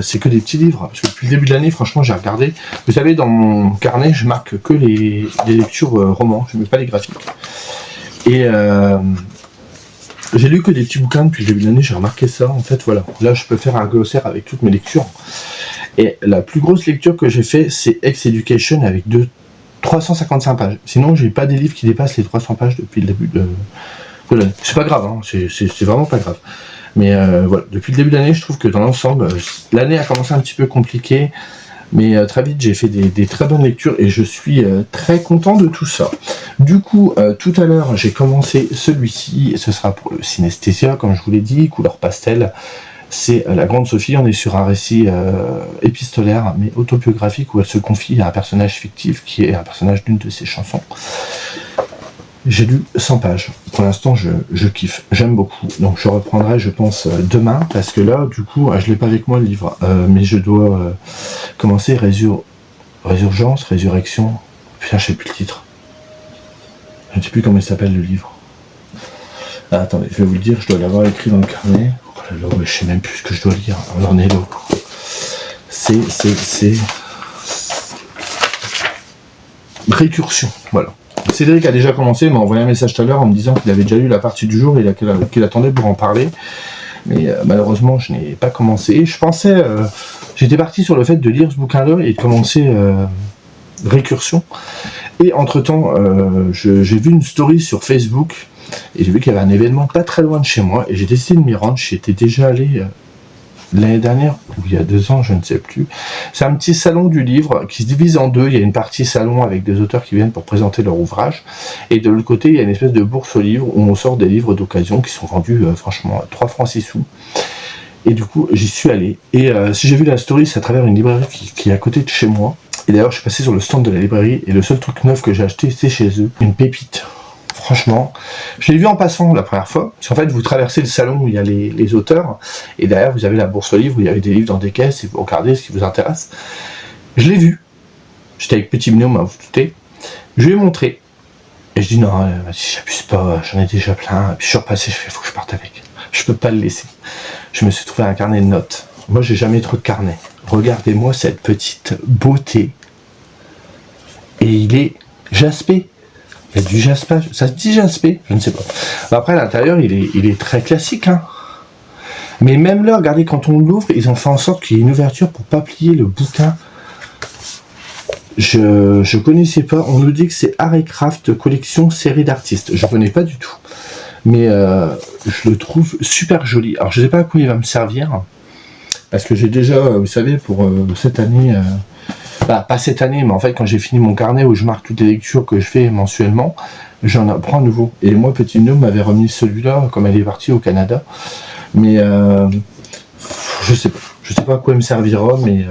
c'est que des petits livres. Parce que depuis le début de l'année, franchement, j'ai regardé. Vous savez, dans mon carnet, je marque que les lectures romans, je ne mets pas les graphiques. Et j'ai lu que des petits bouquins depuis le début de l'année, j'ai remarqué ça. En fait, voilà. Là, je peux faire un glossaire avec toutes mes lectures. Et la plus grosse lecture que j'ai fait, c'est Ex Education avec 355 pages. Sinon, j'ai pas des livres qui dépassent les 300 pages depuis le début de l'année. C'est pas grave, hein, c'est vraiment pas grave. Mais voilà, depuis le début de l'année, je trouve que dans l'ensemble, l'année a commencé un petit peu compliquée, mais très vite, j'ai fait des très bonnes lectures et je suis très content de tout ça. Du coup, tout à l'heure, j'ai commencé celui-ci, ce sera pour le Synesthésia, comme je vous l'ai dit, couleur pastel. C'est La Grande Sophie, on est sur un récit épistolaire, mais autobiographique, où elle se confie à un personnage fictif, qui est un personnage d'une de ses chansons. J'ai lu 100 pages. Pour l'instant, je kiffe. J'aime beaucoup. Donc, je reprendrai, je pense, demain, parce que là, du coup, je l'ai pas avec moi, le livre. Mais je dois commencer Résurgence, Résurrection. Putain, je sais plus le titre. Je ne sais plus comment il s'appelle, le livre. Ah, attendez, je vais vous le dire, je dois l'avoir écrit dans le carnet. Oh là là, ouais, je sais même plus ce que je dois lire. On en est là. C'est Récursion, voilà. Cédric a déjà commencé, il m'a envoyé un message tout à l'heure en me disant qu'il avait déjà lu la partie du jour et qu'il attendait pour en parler. Mais malheureusement, je n'ai pas commencé. Je pensais, j'étais parti sur le fait de lire ce bouquin-là et de commencer Récursion. Et entre-temps, j'ai vu une story sur Facebook et j'ai vu qu'il y avait un événement pas très loin de chez moi et j'ai décidé de m'y rendre. J'y étais déjà allé l'année dernière, ou il y a 2 ans, je ne sais plus. C'est un petit salon du livre qui se divise en deux. Il y a une partie salon avec des auteurs qui viennent pour présenter leur ouvrage. Et de l'autre côté, il y a une espèce de bourse aux livres où on sort des livres d'occasion qui sont vendus franchement à 3 francs 6 sous. Et du coup, j'y suis allé. Et si j'ai vu la story, c'est à travers une librairie qui est à côté de chez moi. Et d'ailleurs, je suis passé sur le stand de la librairie et le seul truc neuf que j'ai acheté, c'est chez eux. Une pépite. Franchement, je l'ai vu en passant la première fois. Parce qu'en fait, vous traversez le salon où il y a les auteurs, et derrière, vous avez la bourse aux livres où il y avait des livres dans des caisses, et vous regardez ce qui vous intéresse. Je l'ai vu. J'étais avec Petit Binôme, vous doutez. Je lui ai montré. Et je dis non, si j'abuse pas, j'en ai déjà plein. Et puis je suis repassé, je fais, faut que je parte avec. Je peux pas le laisser. Je me suis trouvé un carnet de notes. Moi, j'ai jamais trop de carnet. Regardez-moi cette petite beauté. Et il est jaspé. Il y a du jaspage, ça se dit jaspé, je ne sais pas. Après, à l'intérieur, il est très classique, hein. Mais même là, regardez, quand on l'ouvre, ils ont fait en sorte qu'il y ait une ouverture pour pas plier le bouquin. Je connaissais pas, on nous dit que c'est Art et Craft collection série d'artistes. Je connais pas du tout. Mais je le trouve super joli. Alors, je sais pas à quoi il va me servir. Parce que j'ai déjà, vous savez, pour cette année... pas cette année, mais en fait, quand j'ai fini mon carnet où je marque toutes les lectures que je fais mensuellement, j'en apprends à nouveau. Et moi, Petit Gnome m'avait remis celui-là, comme elle est partie au Canada. Mais je sais pas à quoi il me servira, mais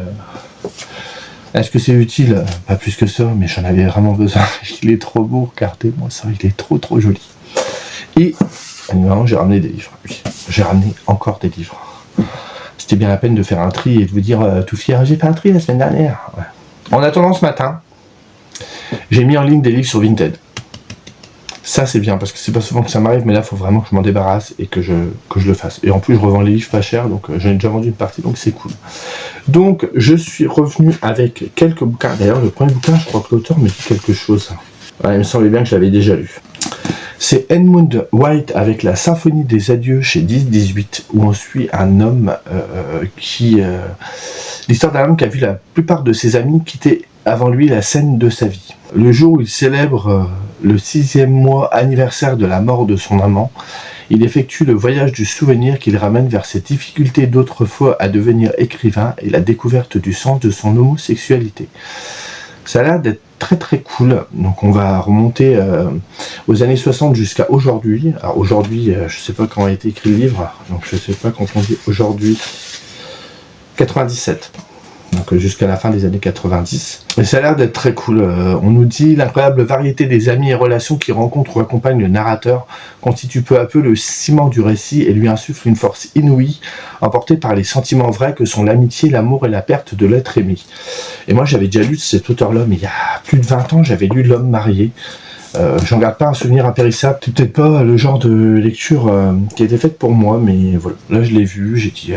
est-ce que c'est utile? Pas plus que ça, mais j'en avais vraiment besoin. Il est trop beau, regardez-moi ça, il est trop joli. Et évidemment, j'ai ramené des livres. Oui, j'ai ramené encore des livres. C'était bien la peine de faire un tri et de vous dire tout fier, j'ai fait un tri la semaine dernière. Ouais. En attendant ce matin, J'ai mis en ligne des livres sur Vinted. Ça c'est bien parce que c'est pas souvent que ça m'arrive, mais là il faut vraiment que je m'en débarrasse et que je le fasse. Et en plus je revends les livres pas cher, donc j'en ai déjà vendu une partie, donc c'est cool. Donc je suis revenu avec quelques bouquins. D'ailleurs le premier bouquin, je crois que l'auteur me dit quelque chose. Ouais, il me semblait bien que je l'avais déjà lu. C'est Edmund White avec la Symphonie des Adieux chez 10-18, où on suit un homme l'histoire d'un homme qui a vu la plupart de ses amis quitter avant lui la scène de sa vie. Le jour où il célèbre le 6e mois anniversaire de la mort de son amant, il effectue le voyage du souvenir qui le ramène vers ses difficultés d'autrefois à devenir écrivain et la découverte du sens de son homosexualité. Ça a l'air d'être très très cool, donc on va remonter aux années 60 jusqu'à aujourd'hui. Alors aujourd'hui, je sais pas quand a été écrit le livre, donc je sais pas quand on dit aujourd'hui, 97. Donc jusqu'à la fin des années 90. Et ça a l'air d'être très cool. On nous dit l'incroyable variété des amis et relations qui rencontrent ou accompagnent le narrateur constitue peu à peu le ciment du récit et lui insuffle une force inouïe, emportée par les sentiments vrais que sont l'amitié, l'amour et la perte de l'être aimé. Et moi j'avais déjà lu cet auteur-là, mais il y a plus de 20 ans, j'avais lu L'homme marié. J'en garde pas un souvenir impérissable, c'est peut-être pas le genre de lecture qui a été faite pour moi, mais voilà, là je l'ai vu, j'ai dit,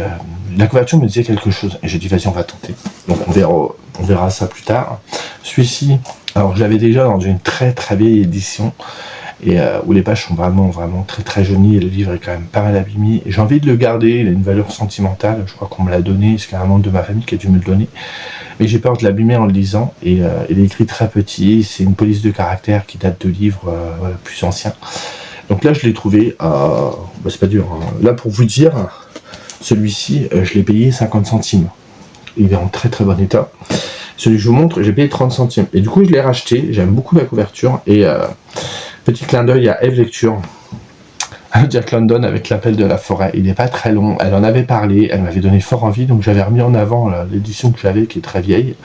la couverture me disait quelque chose, et j'ai dit vas-y on va tenter, donc on verra ça plus tard. Celui-ci, alors je l'avais déjà dans une très très vieille édition, et où les pages sont vraiment très très jolies, et le livre est quand même pas mal abîmé, et j'ai envie de le garder, il a une valeur sentimentale, je crois qu'on me l'a donné, c'est un membre de ma famille qui a dû me le donner, mais j'ai peur de l'abîmer en le lisant, et il est écrit très petit, c'est une police de caractère qui date de livres plus anciens. Donc là je l'ai trouvé, c'est pas dur, hein. Là pour vous dire, celui-ci je l'ai payé 50 centimes, il est en très très bon état. Celui que je vous montre, j'ai payé 30 centimes, et du coup je l'ai racheté, j'aime beaucoup la couverture, et petit clin d'œil à Eve Lecture, Jack London avec L'appel de la forêt, il n'est pas très long, elle en avait parlé, elle m'avait donné fort envie, donc j'avais remis en avant l'édition que j'avais qui est très vieille,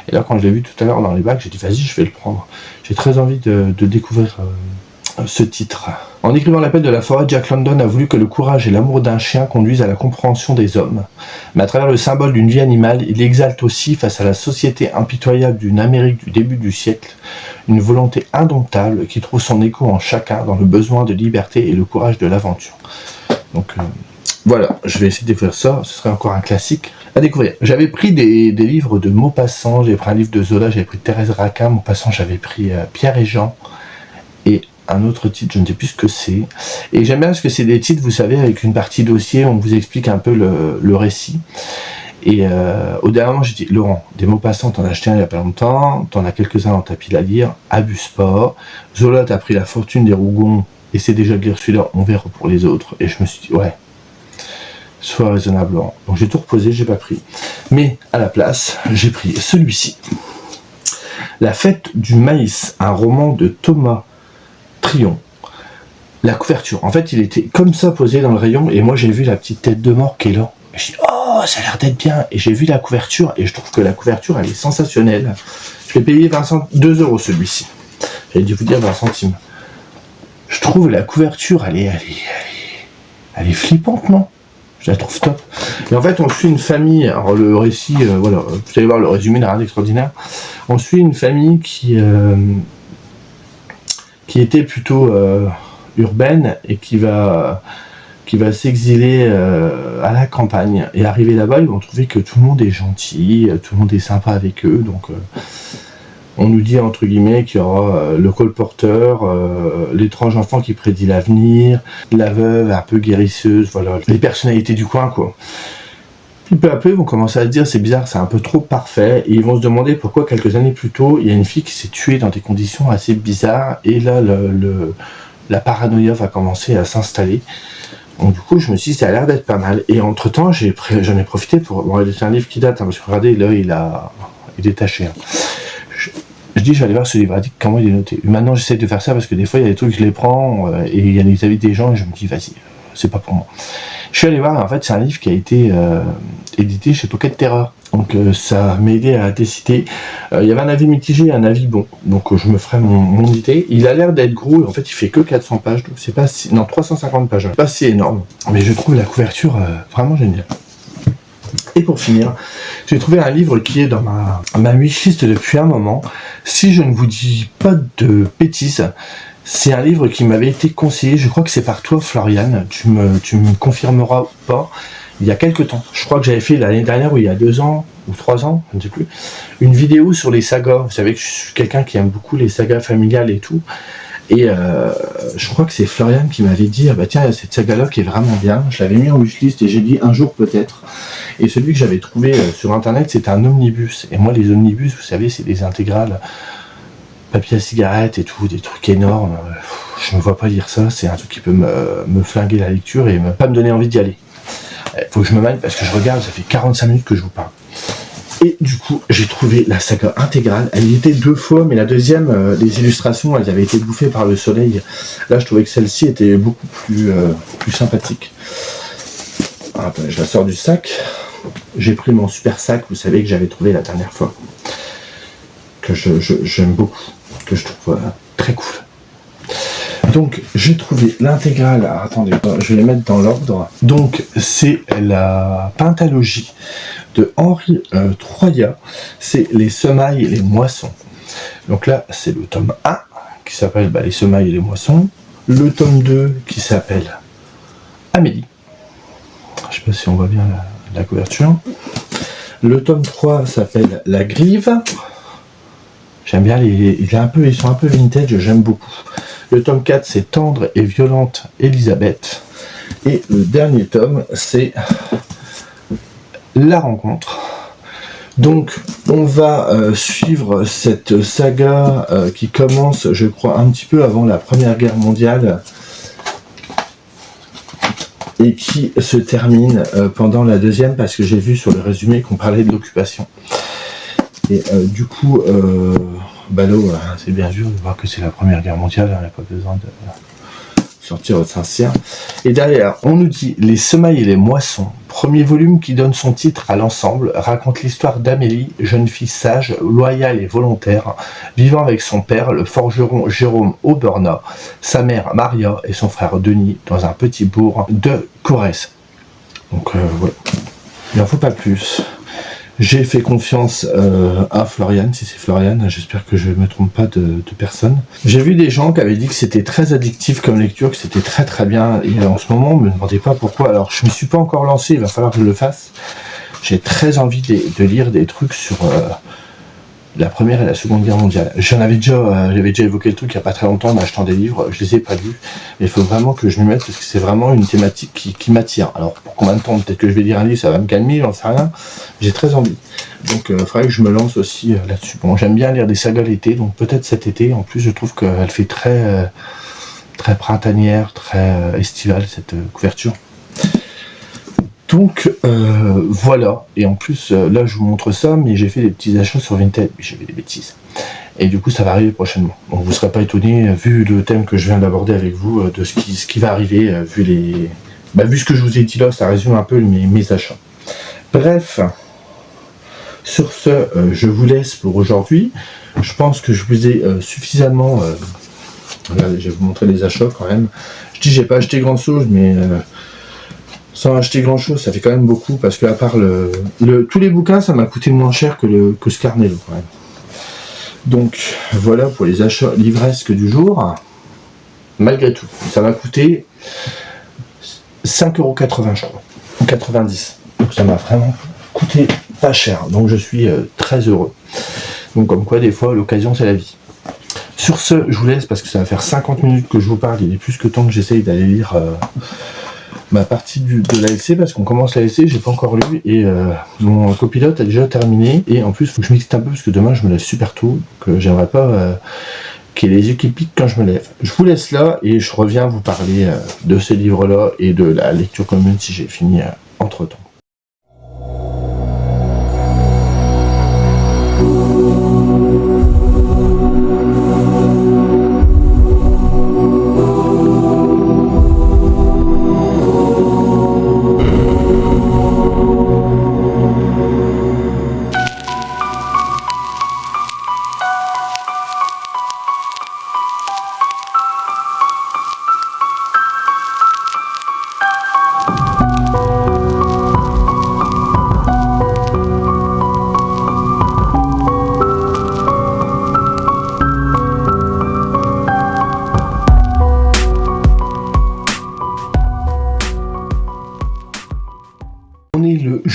et là quand je l'ai vu tout à l'heure dans les bacs, j'ai dit vas-y je vais le prendre, j'ai très envie de découvrir ce titre. En écrivant L'appel de la forêt, Jack London a voulu que le courage et l'amour d'un chien conduisent à la compréhension des hommes, mais à travers le symbole d'une vie animale, il exalte aussi face à la société impitoyable d'une Amérique du début du siècle, une volonté indomptable qui trouve son écho en chacun dans le besoin de liberté et le courage de l'aventure. Donc voilà, je vais essayer de découvrir ça, ce serait encore un classique à découvrir. J'avais pris des livres de Maupassant, j'avais pris un livre de Zola, j'avais pris Thérèse Raquin, Maupassant j'avais pris Pierre et Jean, et un autre titre, je ne sais plus ce que c'est. Et j'aime bien parce que c'est des titres, vous savez, avec une partie dossier, on vous explique un peu le récit. Et au dernier moment, j'ai dit, Laurent, des Maupassant, t'en as acheté un il n'y a pas longtemps, t'en as quelques-uns dans ta pile à lire, abuse pas. Zola, t'as pris La fortune des Rougons, essaie déjà de lire celui-là, on verra pour les autres. Et je me suis dit, ouais, sois raisonnable, Laurent. Donc j'ai tout reposé, j'ai pas pris. Mais à la place, j'ai pris celui-ci. La fête du maïs, un roman de Thomas Tryon. La couverture, en fait il était comme ça posé dans le rayon et moi j'ai vu la petite tête de mort qui est là et je dis oh ça a l'air d'être bien et j'ai vu la couverture et je trouve que la couverture elle est sensationnelle. Je l'ai payé 2 € celui-ci, j'allais dû vous dire 20 centimes. Je trouve la couverture elle est flippante, non? Je la trouve top. Et en fait on suit une famille, alors le récit, voilà, vous allez voir le résumé n'a rien d'extraordinaire. On suit une famille qui était plutôt urbaine et qui va s'exiler à la campagne. Et arrivé là-bas, ils vont trouver que tout le monde est gentil, tout le monde est sympa avec eux. Donc on nous dit entre guillemets qu'il y aura le colporteur, l'étrange enfant qui prédit l'avenir, la veuve un peu guérisseuse, voilà, les personnalités du coin quoi. Puis peu à peu, ils vont commencer à se dire c'est bizarre, c'est un peu trop parfait, et ils vont se demander pourquoi quelques années plus tôt, il y a une fille qui s'est tuée dans des conditions assez bizarres, et là, la paranoïa va commencer à s'installer. Donc du coup, je me suis dit, ça a l'air d'être pas mal. Et entre-temps, j'en ai profité pour... Bon, c'est un livre qui date, hein, parce que regardez, là, il est taché. Hein. Je dis, je vais aller voir ce livre, comment il est noté. Maintenant, j'essaie de faire ça, parce que des fois, il y a des trucs, je les prends, et il y a des avis des gens, et je me dis, vas-y, c'est pas pour moi. Je suis allé voir, en fait, c'est un livre qui a été édité chez Pocket Terror. Donc ça m'a aidé à décider. Il y avait un avis mitigé et un avis bon. Donc je me ferai mon idée. Il a l'air d'être gros, et en fait il fait que 400 pages. Donc c'est pas si... Non, 350 pages. Pas si énorme. Mais je trouve la couverture vraiment géniale. Et pour finir, j'ai trouvé un livre qui est dans ma wishlist depuis un moment. Si je ne vous dis pas de bêtises, c'est un livre qui m'avait été conseillé, je crois que c'est par toi Florian, tu me confirmeras ou pas, il y a quelques temps. Je crois que j'avais fait l'année dernière, ou il y a 2 ans, ou 3 ans, je ne sais plus, une vidéo sur les sagas. Vous savez que je suis quelqu'un qui aime beaucoup les sagas familiales et tout. Et je crois que c'est Florian qui m'avait dit, ah bah tiens, il y a cette saga-là qui est vraiment bien. Je l'avais mis en wishlist et j'ai dit un jour peut-être. Et celui que j'avais trouvé sur internet, c'était un omnibus. Et moi, les omnibus, vous savez, c'est des intégrales, papier à cigarette et tout, des trucs énormes. Je ne vois pas lire ça, c'est un truc qui peut me flinguer la lecture et pas me donner envie d'y aller. Faut que je me mette parce que je regarde, ça fait 45 minutes que je vous parle. Et du coup, j'ai trouvé la saga intégrale. Elle y était 2 fois, mais la deuxième, les illustrations, elles avaient été bouffées par le soleil. Là, je trouvais que celle-ci était beaucoup plus sympathique. Alors, attendez, je la sors du sac. J'ai pris mon super sac, vous savez, que j'avais trouvé la dernière fois. Que j'aime beaucoup, que je trouve très cool. Donc, j'ai trouvé l'intégrale. Alors, attendez, je vais les mettre dans l'ordre. Donc, c'est la pentalogie de Henri Troyat. C'est les semailles et les moissons. Donc là, c'est le tome 1 qui s'appelle les semailles et les moissons. Le tome 2 qui s'appelle Amélie. Je sais pas si on voit bien la couverture. Le tome 3 s'appelle La Grive. J'aime bien ils sont un peu vintage, j'aime beaucoup. Le tome 4, c'est Tendre et violente Elisabeth. Et le dernier tome, c'est La Rencontre. Donc, on va suivre cette saga qui commence, je crois, un petit peu avant la Première Guerre mondiale et qui se termine pendant la deuxième, parce que j'ai vu sur le résumé qu'on parlait de l'occupation. Et du coup, c'est bien sûr de voir que c'est la Première Guerre mondiale, il n'y a pas besoin de sortir votre Saint-Cyr. Et derrière, on nous dit « Les semailles et les moissons », premier volume qui donne son titre à l'ensemble, raconte l'histoire d'Amélie, jeune fille sage, loyale et volontaire, vivant avec son père, le forgeron Jérôme Aubernat, sa mère Maria et son frère Denis dans un petit bourg de Corrèze. Donc voilà, il n'en faut pas plus. J'ai fait confiance à Florian, si c'est Florian, j'espère que je ne me trompe pas de personne. J'ai vu des gens qui avaient dit que c'était très addictif comme lecture, que c'était très très bien, et en ce moment, on me demandait pas pourquoi. Alors je me suis pas encore lancé, il va falloir que je le fasse. J'ai très envie de lire des trucs sur la Première et la Seconde Guerre mondiale. J'avais déjà évoqué le truc il n'y a pas très longtemps en achetant des livres, je les ai pas lus, mais il faut vraiment que je m'y mette parce que c'est vraiment une thématique qui m'attire. Alors pour combien de temps, peut-être que je vais lire un livre, ça va me calmer, j'en sais rien, j'ai très envie. Donc il faudrait que je me lance aussi là-dessus. Bon, j'aime bien lire des sagas l'été, donc peut-être cet été, en plus je trouve qu'elle fait très printanière, très estivale cette couverture. Donc voilà, et en plus là je vous montre ça, mais j'ai fait des petits achats sur Vinted, j'ai fait des bêtises. Et du coup ça va arriver prochainement. Donc vous ne serez pas étonnés, vu le thème que je viens d'aborder avec vous, de ce qui va arriver, vu ce que je vous ai dit là, ça résume un peu mes achats. Bref, sur ce, je vous laisse pour aujourd'hui. Je pense que je vous ai suffisamment... regardez, je vais vous montrer les achats quand même. Je dis j'ai pas acheté grand chose, mais... sans acheter grand chose, ça fait quand même beaucoup, parce que à part tous les bouquins, ça m'a coûté moins cher que ce carnet quand même. Donc voilà pour les achats livresques du jour. Malgré tout, ça m'a coûté 5,80 € je crois, 90. Donc ça m'a vraiment coûté pas cher, donc je suis très heureux. Donc comme quoi des fois l'occasion c'est la vie. Sur ce, je vous laisse parce que ça va faire 50 minutes que je vous parle, il est plus que temps que j'essaye d'aller lire ma partie de l'ALC, parce qu'on commence l'ALC, j'ai pas encore lu, et mon copilote a déjà terminé, et en plus il faut que je m'excite un peu parce que demain je me lève super tôt, que j'aimerais pas qu'il y ait les yeux qui piquent quand je me lève. Je vous laisse là et je reviens vous parler de ces livres là et de la lecture commune si j'ai fini entre temps.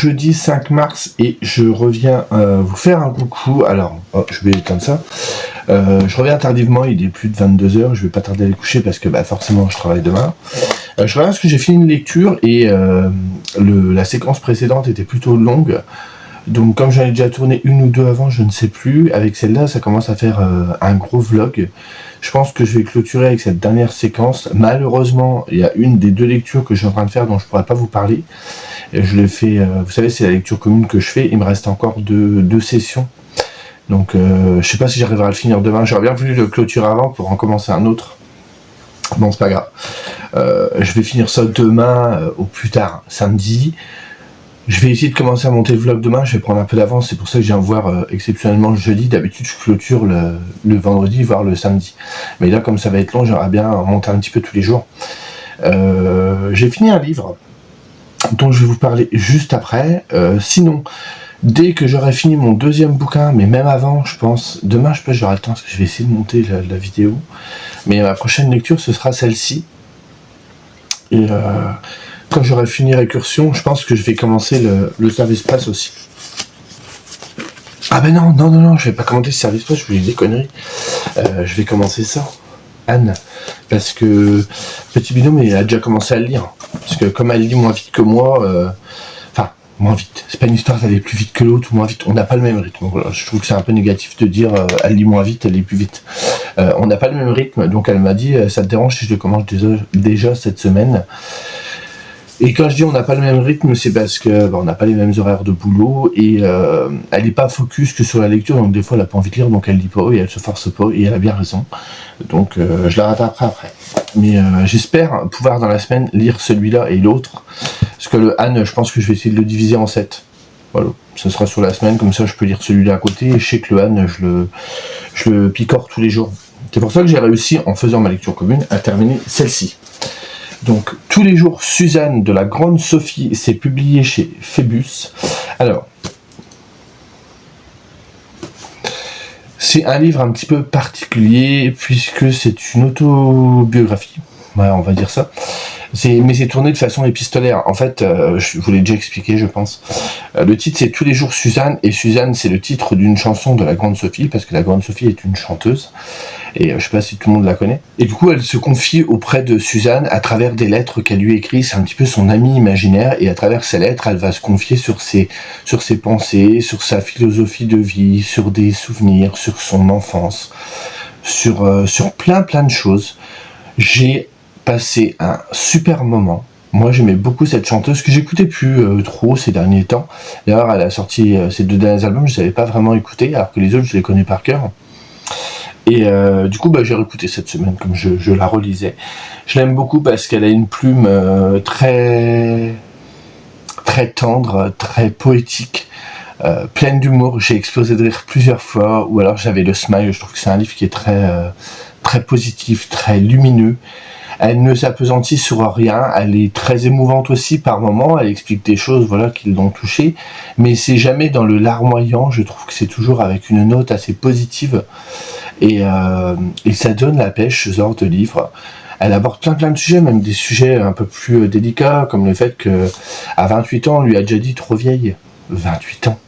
jeudi 5 mars et je reviens vous faire un coucou. Alors, je vais éteindre ça. Je reviens tardivement, il est plus de 22h, je vais pas tarder à aller coucher parce que forcément je travaille demain. Je reviens parce que j'ai fini une lecture et la séquence précédente était plutôt longue. Donc comme j'en ai déjà tourné une ou deux avant, je ne sais plus, avec celle-là ça commence à faire un gros vlog. Je pense que je vais clôturer avec cette dernière séquence. Malheureusement, il y a une des deux lectures que je suis en train de faire dont je ne pourrais pas vous parler. Et je l'ai fait, vous savez, c'est la lecture commune que je fais, il me reste encore deux sessions. Donc je sais pas si j'arriverai à le finir demain, j'aurais bien voulu le clôturer avant pour en commencer un autre. Bon, c'est pas grave. Je vais finir ça demain, au plus tard, samedi. Je vais essayer de commencer à monter le vlog demain, je vais prendre un peu d'avance, c'est pour ça que je viens voir exceptionnellement le jeudi. D'habitude je clôture le vendredi, voire le samedi. Mais là comme ça va être long, j'aimerais bien monter un petit peu tous les jours. J'ai fini un livre dont je vais vous parler juste après. Sinon, dès que j'aurai fini mon deuxième bouquin, mais même avant je pense, demain je pense que j'aurai le temps parce que je vais essayer de monter la vidéo. Mais ma prochaine lecture ce sera celle-ci. Et quand j'aurai fini Récursion, je pense que je vais commencer le Service Presse aussi. Ah ben non, je vais pas commenter le Service Presse, je vous dis des conneries. Je vais commencer ça, Anne, parce que Petit Binôme il a déjà commencé à le lire. Parce que comme elle lit moins vite que moi, moins vite, c'est pas une histoire d'aller plus vite que l'autre ou moins vite, on n'a pas le même rythme. Voilà, je trouve que c'est un peu négatif de dire elle lit moins vite, elle lit plus vite. On n'a pas le même rythme, donc elle m'a dit ça te dérange si je le commence déjà cette semaine. Et quand je dis on n'a pas le même rythme, c'est parce que on n'a pas les mêmes horaires de boulot et elle n'est pas focus que sur la lecture, donc des fois elle n'a pas envie de lire, donc elle lit pas et elle se force pas et elle a bien raison. Donc je la rattraperai après. Mais j'espère pouvoir dans la semaine lire celui-là et l'autre, parce que le Anne, je pense que je vais essayer de le diviser en 7. Voilà, ce sera sur la semaine, comme ça je peux lire celui-là à côté et je sais que le Anne, je le picore tous les jours. C'est pour ça que j'ai réussi, en faisant ma lecture commune, à terminer celle-ci. Donc, tous les jours, Suzanne de la Grande Sophie, c'est publié chez Phébus. Alors, c'est un livre un petit peu particulier, puisque c'est une autobiographie, ouais, on va dire ça. Mais c'est tourné de façon épistolaire. En fait, je vous l'ai déjà expliqué, je pense. Le titre, c'est Tous les jours Suzanne, et Suzanne, c'est le titre d'une chanson de la Grande Sophie, parce que la Grande Sophie est une chanteuse. Et je sais pas si tout le monde la connaît. Et du coup, elle se confie auprès de Suzanne à travers des lettres qu'elle lui écrit. C'est un petit peu son amie imaginaire. Et à travers ces lettres, elle va se confier sur ses pensées, sur sa philosophie de vie, sur des souvenirs, sur son enfance, sur plein de choses. J'ai passé un super moment. Moi, j'aimais beaucoup cette chanteuse que j'écoutais plus trop ces derniers temps. D'ailleurs, elle a sorti ses 2 derniers albums, je ne savais pas vraiment écouter, alors que les autres, je les connais par cœur. Et du coup, j'ai réécouté cette semaine, comme je la relisais. Je l'aime beaucoup parce qu'elle a une plume très tendre, très poétique, pleine d'humour. J'ai explosé de rire plusieurs fois, ou alors j'avais le smile. Je trouve que c'est un livre qui est très positif, très lumineux. Elle ne s'appesantit sur rien, elle est très émouvante aussi par moments, elle explique des choses qui l'ont touchée, mais c'est jamais dans le larmoyant, je trouve que c'est toujours avec une note assez positive, et ça donne la pêche, ce genre de livre. Elle aborde plein de sujets, même des sujets un peu plus délicats, comme le fait qu'à 28 ans, on lui a déjà dit trop vieille. 28 ans.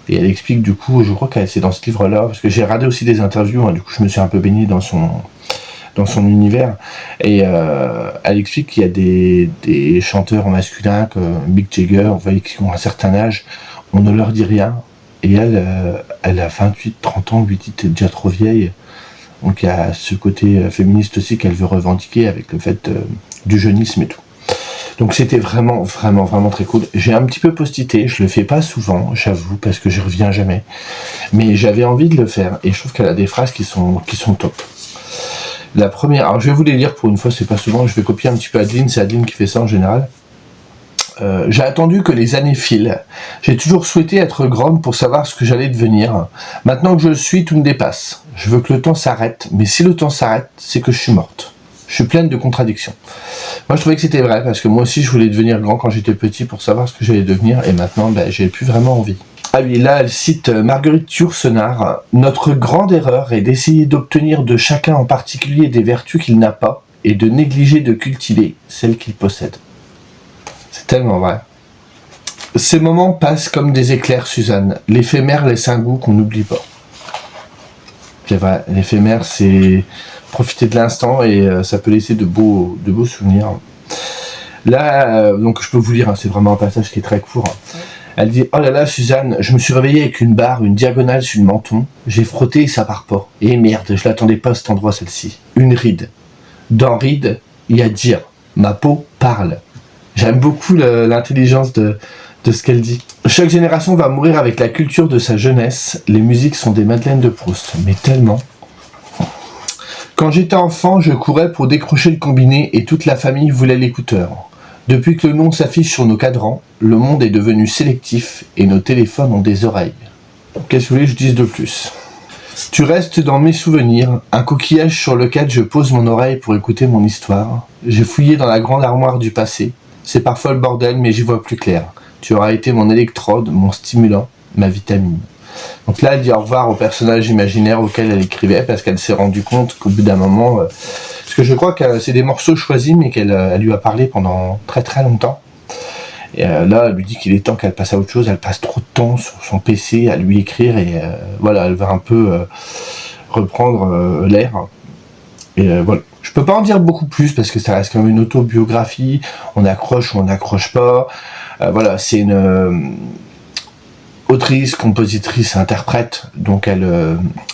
Et elle explique du coup, je crois qu'elle c'est dans ce livre-là, parce que j'ai regardé aussi des interviews, du coup je me suis un peu baigné dans son univers, et elle explique qu'il y a des chanteurs masculins comme Mick Jagger, qui ont un certain âge, on ne leur dit rien, et elle a 28, 30 ans, on lui dit t'es déjà trop vieille. Donc il y a ce côté féministe aussi qu'elle veut revendiquer avec le fait du jeunisme et tout. Donc c'était vraiment très cool. J'ai un petit peu postité, je le fais pas souvent, j'avoue, parce que je reviens jamais. Mais j'avais envie de le faire, et je trouve qu'elle a des phrases qui sont top. La première, alors je vais vous les lire pour une fois, c'est pas souvent, je vais copier un petit peu Adeline, c'est Adeline qui fait ça en général. J'ai attendu que les années filent. J'ai toujours souhaité être grande pour savoir ce que j'allais devenir. Maintenant que je le suis, tout me dépasse. Je veux que le temps s'arrête, mais si le temps s'arrête, c'est que je suis morte. Je suis pleine de contradictions. Moi, je trouvais que c'était vrai, parce que moi aussi, je voulais devenir grand quand j'étais petit pour savoir ce que j'allais devenir, et maintenant, j'ai plus vraiment envie. Ah oui, là, elle cite Marguerite Yourcenar. « Notre grande erreur est d'essayer d'obtenir de chacun en particulier des vertus qu'il n'a pas, et de négliger de cultiver celles qu'il possède. » C'est tellement vrai. Ces moments passent comme des éclairs, Suzanne. L'éphémère laisse un goût qu'on n'oublie pas. C'est vrai, l'éphémère, c'est profiter de l'instant et ça peut laisser de beaux souvenirs. Là, donc je peux vous lire, hein, c'est vraiment un passage qui est très court. Elle dit: oh là là, Suzanne, je me suis réveillée avec une barre, une diagonale sur le menton. J'ai frotté et ça part pas. Et merde, je l'attendais pas à cet endroit, celle-ci. Une ride. Dans ride, il y a dire. Ma peau parle. J'aime beaucoup l'intelligence de ce qu'elle dit. Chaque génération va mourir avec la culture de sa jeunesse. Les musiques sont des Madeleines de Proust, mais tellement. Quand j'étais enfant, je courais pour décrocher le combiné et toute la famille voulait l'écouteur. Depuis que le nom s'affiche sur nos cadrans, le monde est devenu sélectif et nos téléphones ont des oreilles. Qu'est-ce que vous voulez que je dise de plus? Tu restes dans mes souvenirs, un coquillage sur lequel je pose mon oreille pour écouter mon histoire. J'ai fouillé dans la grande armoire du passé. C'est parfois le bordel, mais j'y vois plus clair. Tu auras été mon électrode, mon stimulant, ma vitamine. Donc là, elle dit au revoir au personnage imaginaire auquel elle écrivait, parce qu'elle s'est rendue compte qu'au bout d'un moment... parce que je crois que c'est des morceaux choisis, mais qu'elle lui a parlé pendant très très longtemps. Et là, elle lui dit qu'il est temps qu'elle passe à autre chose. Elle passe trop de temps sur son PC à lui écrire, et voilà, elle va un peu reprendre l'air. Et voilà. Je peux pas en dire beaucoup plus, parce que ça reste quand même une autobiographie. On accroche ou on n'accroche pas. Voilà, c'est une... autrice, compositrice, interprète, donc elle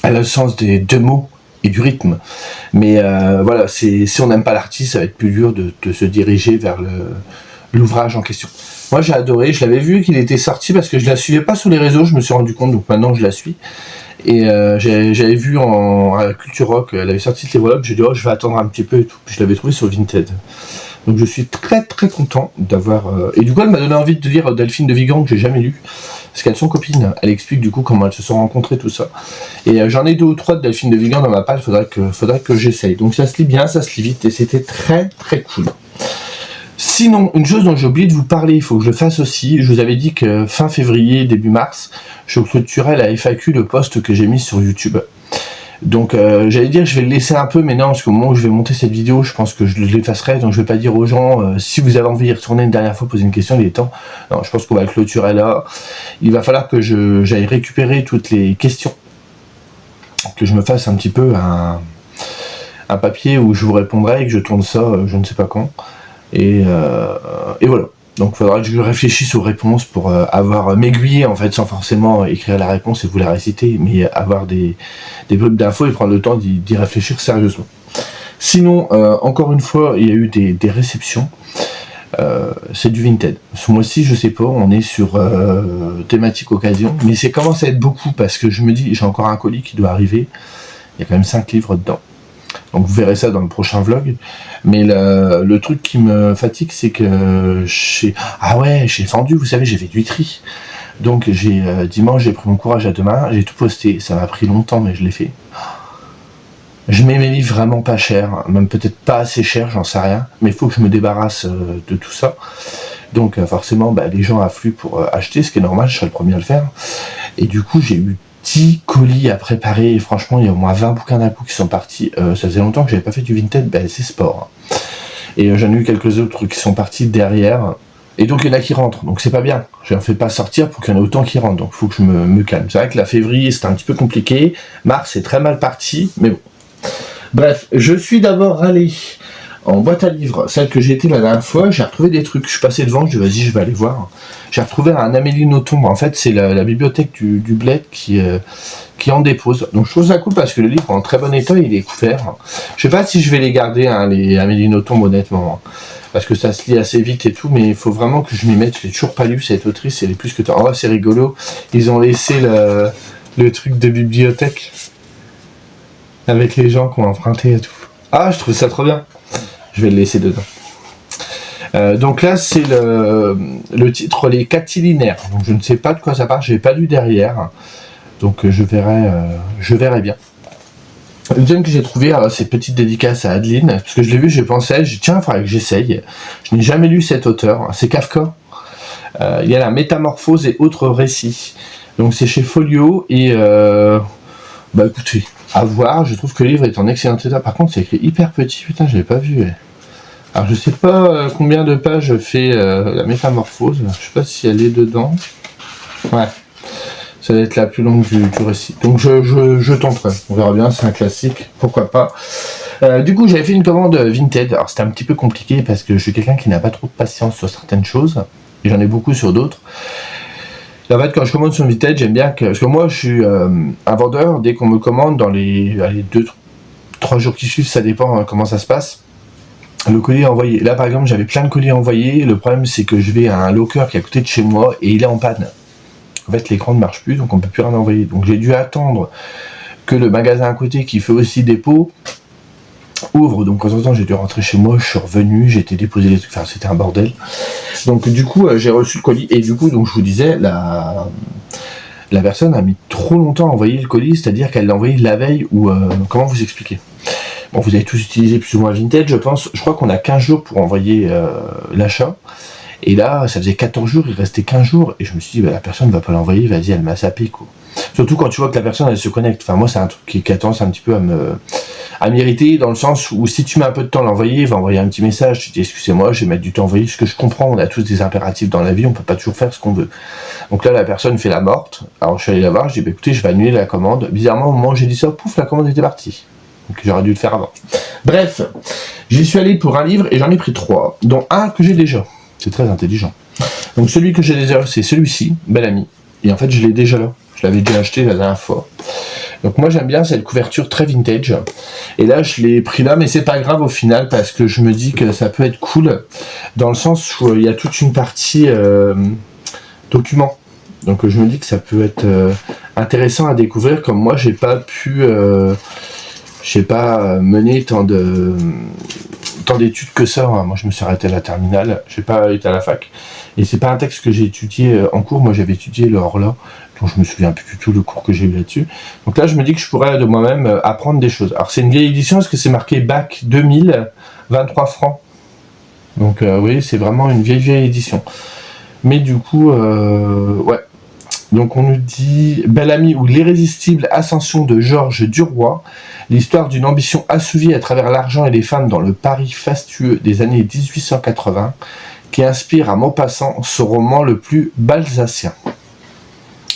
a le sens des deux mots et du rythme. Mais voilà, si on n'aime pas l'artiste, ça va être plus dur de se diriger vers l'ouvrage en question. Moi j'ai adoré, je l'avais vu qu'il était sorti parce que je la suivais pas sur les réseaux, je me suis rendu compte, donc maintenant je la suis. Et j'avais vu à Culture Rock, elle avait sorti les Wallop, j'ai dit oh je vais attendre un petit peu et tout, puis je l'avais trouvé sur Vinted. Donc je suis très très content d'avoir... Et du coup elle m'a donné envie de lire Delphine de Vigan que j'ai jamais lu, parce qu'elles sont copines, elle explique du coup comment elles se sont rencontrées, tout ça. Et j'en ai 2 ou 3 de Delphine de Vigan dans ma page, faudrait que j'essaye. Donc ça se lit bien, ça se lit vite, et c'était très très cool. Sinon, une chose dont j'ai oublié de vous parler, il faut que je le fasse aussi, je vous avais dit que fin février, début mars, je clôturais la FAQ, le post que j'ai mis sur YouTube. Donc j'allais dire je vais le laisser un peu, mais non, parce qu'au moment où je vais monter cette vidéo, je pense que je l'effacerai, donc je vais pas dire aux gens si vous avez envie d'y retourner une dernière fois, poser une question, il est temps. Non, je pense qu'on va le clôturer là. Il va falloir que j'aille récupérer toutes les questions, que je me fasse un petit peu un papier où je vous répondrai et que je tourne ça je ne sais pas quand. Et voilà. Donc il faudra que je réfléchisse aux réponses pour m'aiguiller en fait, sans forcément écrire la réponse et vous la réciter, mais avoir des bribes d'infos et prendre le temps d'y réfléchir sérieusement. Sinon, encore une fois, il y a eu des réceptions. C'est du Vinted. Ce mois-ci, je sais pas, on est sur thématique occasion, mais c'est commence à être beaucoup parce que je me dis, j'ai encore un colis qui doit arriver. Il y a quand même 5 livres dedans. Donc vous verrez ça dans le prochain vlog. Mais le truc qui me fatigue, c'est que j'ai vendu, vous savez, j'ai fait du tri. Donc dimanche, j'ai pris mon courage à deux mains, j'ai tout posté. Ça m'a pris longtemps, mais je l'ai fait. Je mets mes livres vraiment pas chers, même peut-être pas assez cher, j'en sais rien. Mais il faut que je me débarrasse de tout ça. Donc forcément, les gens affluent pour acheter, ce qui est normal, je serai le premier à le faire. Et du coup, j'ai eu 10 colis à préparer, et franchement il y a au moins 20 bouquins d'un coup qui sont partis. Ça faisait longtemps que j'avais pas fait du Vinted, c'est sport. Et j'en ai eu quelques autres qui sont partis derrière, et donc il y en a qui rentrent, donc c'est pas bien. Je ne fais pas sortir pour qu'il y en ait autant qui rentrent, donc il faut que je me calme. C'est vrai que la février c'était un petit peu compliqué, mars c'est très mal parti, mais bon. Bref, je suis d'abord allé en boîte à livres, celle que j'ai été la dernière fois, j'ai retrouvé des trucs, je suis passé devant, je dis vas-y je vais aller voir. J'ai retrouvé un Amélie Nothomb, en fait c'est la bibliothèque du Bled qui en dépose. Donc je trouve ça cool parce que le livre est en très bon état, il est couvert. Je sais pas si je vais les garder, les Amélie Nothomb honnêtement, parce que ça se lit assez vite et tout, mais il faut vraiment que je m'y mette, je l'ai toujours pas lu cette autrice, elle est plus que temps. Oh c'est rigolo, ils ont laissé le truc de bibliothèque, avec les gens qui ont emprunté et tout. Ah je trouve ça trop bien. Je vais le laisser dedans. Donc là, c'est le titre Les Catilinaires. Donc je ne sais pas de quoi ça parle, je n'ai pas lu derrière. Donc je verrai bien. Une deuxième que j'ai trouvé, c'est petite dédicace à Adeline, parce que je l'ai vu, j'ai pensé, j'ai dit tiens, il faudrait que j'essaye. Je n'ai jamais lu cet auteur, c'est Kafka. Il y a la Métamorphose et autres récits. Donc c'est chez Folio, et écoutez, à voir, je trouve que le livre est en excellent état. Par contre, c'est écrit hyper petit, putain, je l'ai pas vu. Alors je sais pas combien de pages fait la métamorphose, je sais pas si elle est dedans. Ouais, ça va être la plus longue du récit. Donc je tenterai, on verra bien, c'est un classique, pourquoi pas. Du coup j'avais fait une commande Vinted, alors c'était un petit peu compliqué parce que je suis quelqu'un qui n'a pas trop de patience sur certaines choses, et j'en ai beaucoup sur d'autres. En fait, quand je commande sur Vinted, j'aime bien que... Parce que moi, je suis un vendeur, dès qu'on me commande, dans les 2-3 jours qui suivent, ça dépend comment ça se passe, le colis est envoyé. Là, par exemple, j'avais plein de colis envoyés. Le problème, c'est que je vais à un locker qui est à côté de chez moi et il est en panne. En fait, l'écran ne marche plus, donc on ne peut plus rien envoyer. Donc j'ai dû attendre que le magasin à côté, qui fait aussi dépôt, ouvre. Donc en ce temps, j'ai dû rentrer chez moi, je suis revenu, j'ai été déposer les trucs, enfin c'était un bordel. Donc du coup, j'ai reçu le colis et du coup, donc je vous disais, la personne a mis trop longtemps à envoyer le colis, c'est-à-dire qu'elle l'a envoyé la veille ou comment vous expliquer? Bon, vous avez tous utilisé plus ou moins Vinted, je pense. Je crois qu'on a 15 jours pour envoyer l'achat. Et là, ça faisait 14 jours, il restait 15 jours. Et je me suis dit, bah, la personne ne va pas l'envoyer, vas-y, elle m'a sapé, quoi. Surtout quand tu vois que la personne, elle se connecte. Enfin, moi, c'est un truc qui a tendance un petit peu à m'irriter, dans le sens où si tu mets un peu de temps à l'envoyer, il va envoyer un petit message, tu te dis, excusez-moi, je vais mettre du temps à envoyer. Ce que je comprends, on a tous des impératifs dans la vie, on peut pas toujours faire ce qu'on veut. Donc là, la personne fait la morte. Alors, je suis allé la voir, je dis, bah, écoutez, je vais annuler la commande. Bizarrement, au moment où j'ai dit ça, pouf, la commande était partie. Donc j'aurais dû le faire avant. Bref, j'y suis allé pour un livre et j'en ai pris 3, dont un que j'ai déjà. C'est très intelligent. Donc celui que j'ai déjà, c'est celui-ci, Bel Ami. Et en fait, je l'ai déjà là. Je l'avais déjà acheté la dernière fois. Donc moi, j'aime bien cette couverture très vintage. Et là, je l'ai pris là, mais c'est pas grave au final, parce que je me dis que ça peut être cool, dans le sens où il y a toute une partie document. Donc je me dis que ça peut être intéressant à découvrir, comme moi, j'ai pas pu... mener tant d'études que ça. Hein. Moi, je me suis arrêté à la terminale. J'ai pas été à la fac. Et c'est pas un texte que j'ai étudié en cours. Moi, j'avais étudié le Horla, dont je me souviens plus du tout le cours que j'ai eu là-dessus. Donc là, je me dis que je pourrais de moi-même apprendre des choses. Alors, c'est une vieille édition parce que c'est marqué bac 2000, 23 francs. Donc, oui, c'est vraiment une vieille édition. Mais du coup, ouais. Donc on nous dit Bel Ami ou l'irrésistible ascension de Georges Duroy, l'histoire d'une ambition assouvie à travers l'argent et les femmes dans le Paris fastueux des années 1880, qui inspire à Maupassant son roman le plus balsacien.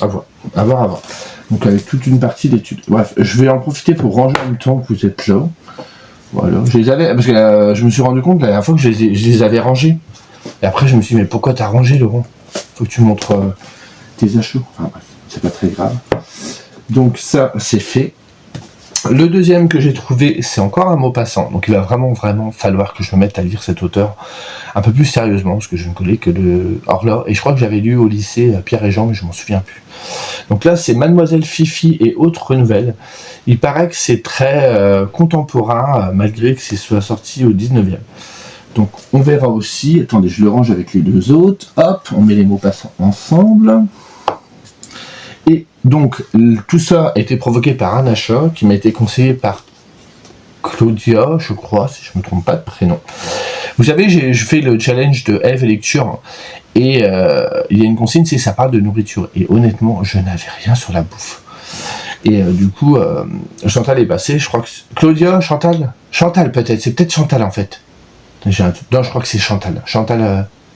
À voir. Donc avec toute une partie d'études. Bref, je vais en profiter pour ranger en même temps que vous êtes là. Voilà, je les avais, parce que je me suis rendu compte la dernière fois que je les avais rangés. Et après je me suis dit, mais pourquoi t'as rangé, Laurent? Faut que tu montres... tes achats. Enfin bref, c'est pas très grave. Donc ça, c'est fait. Le deuxième que j'ai trouvé, c'est encore un Maupassant. Donc il va vraiment falloir que je me mette à lire cet auteur un peu plus sérieusement, parce que je ne connais que de Horla. Et je crois que j'avais lu au lycée Pierre et Jean, mais je m'en souviens plus. Donc là, c'est Mademoiselle Fifi et autres nouvelles. Il paraît que c'est très contemporain, malgré que c'est soit sorti au 19e. Donc on verra aussi. Attendez, je le range avec les deux autres. Hop, on met les Maupassant ensemble. Et donc, tout ça a été provoqué par un achat qui m'a été conseillé par Claudia, je crois, si je ne me trompe pas de prénom. Vous savez, je fais le challenge de Eve et lecture, et il y a une consigne, c'est que ça parle de nourriture. Et honnêtement, je n'avais rien sur la bouffe. Et du coup, Chantal est passée, je crois que... Claudia, Chantal peut-être, c'est peut-être Chantal en fait. Non, je crois que c'est Chantal.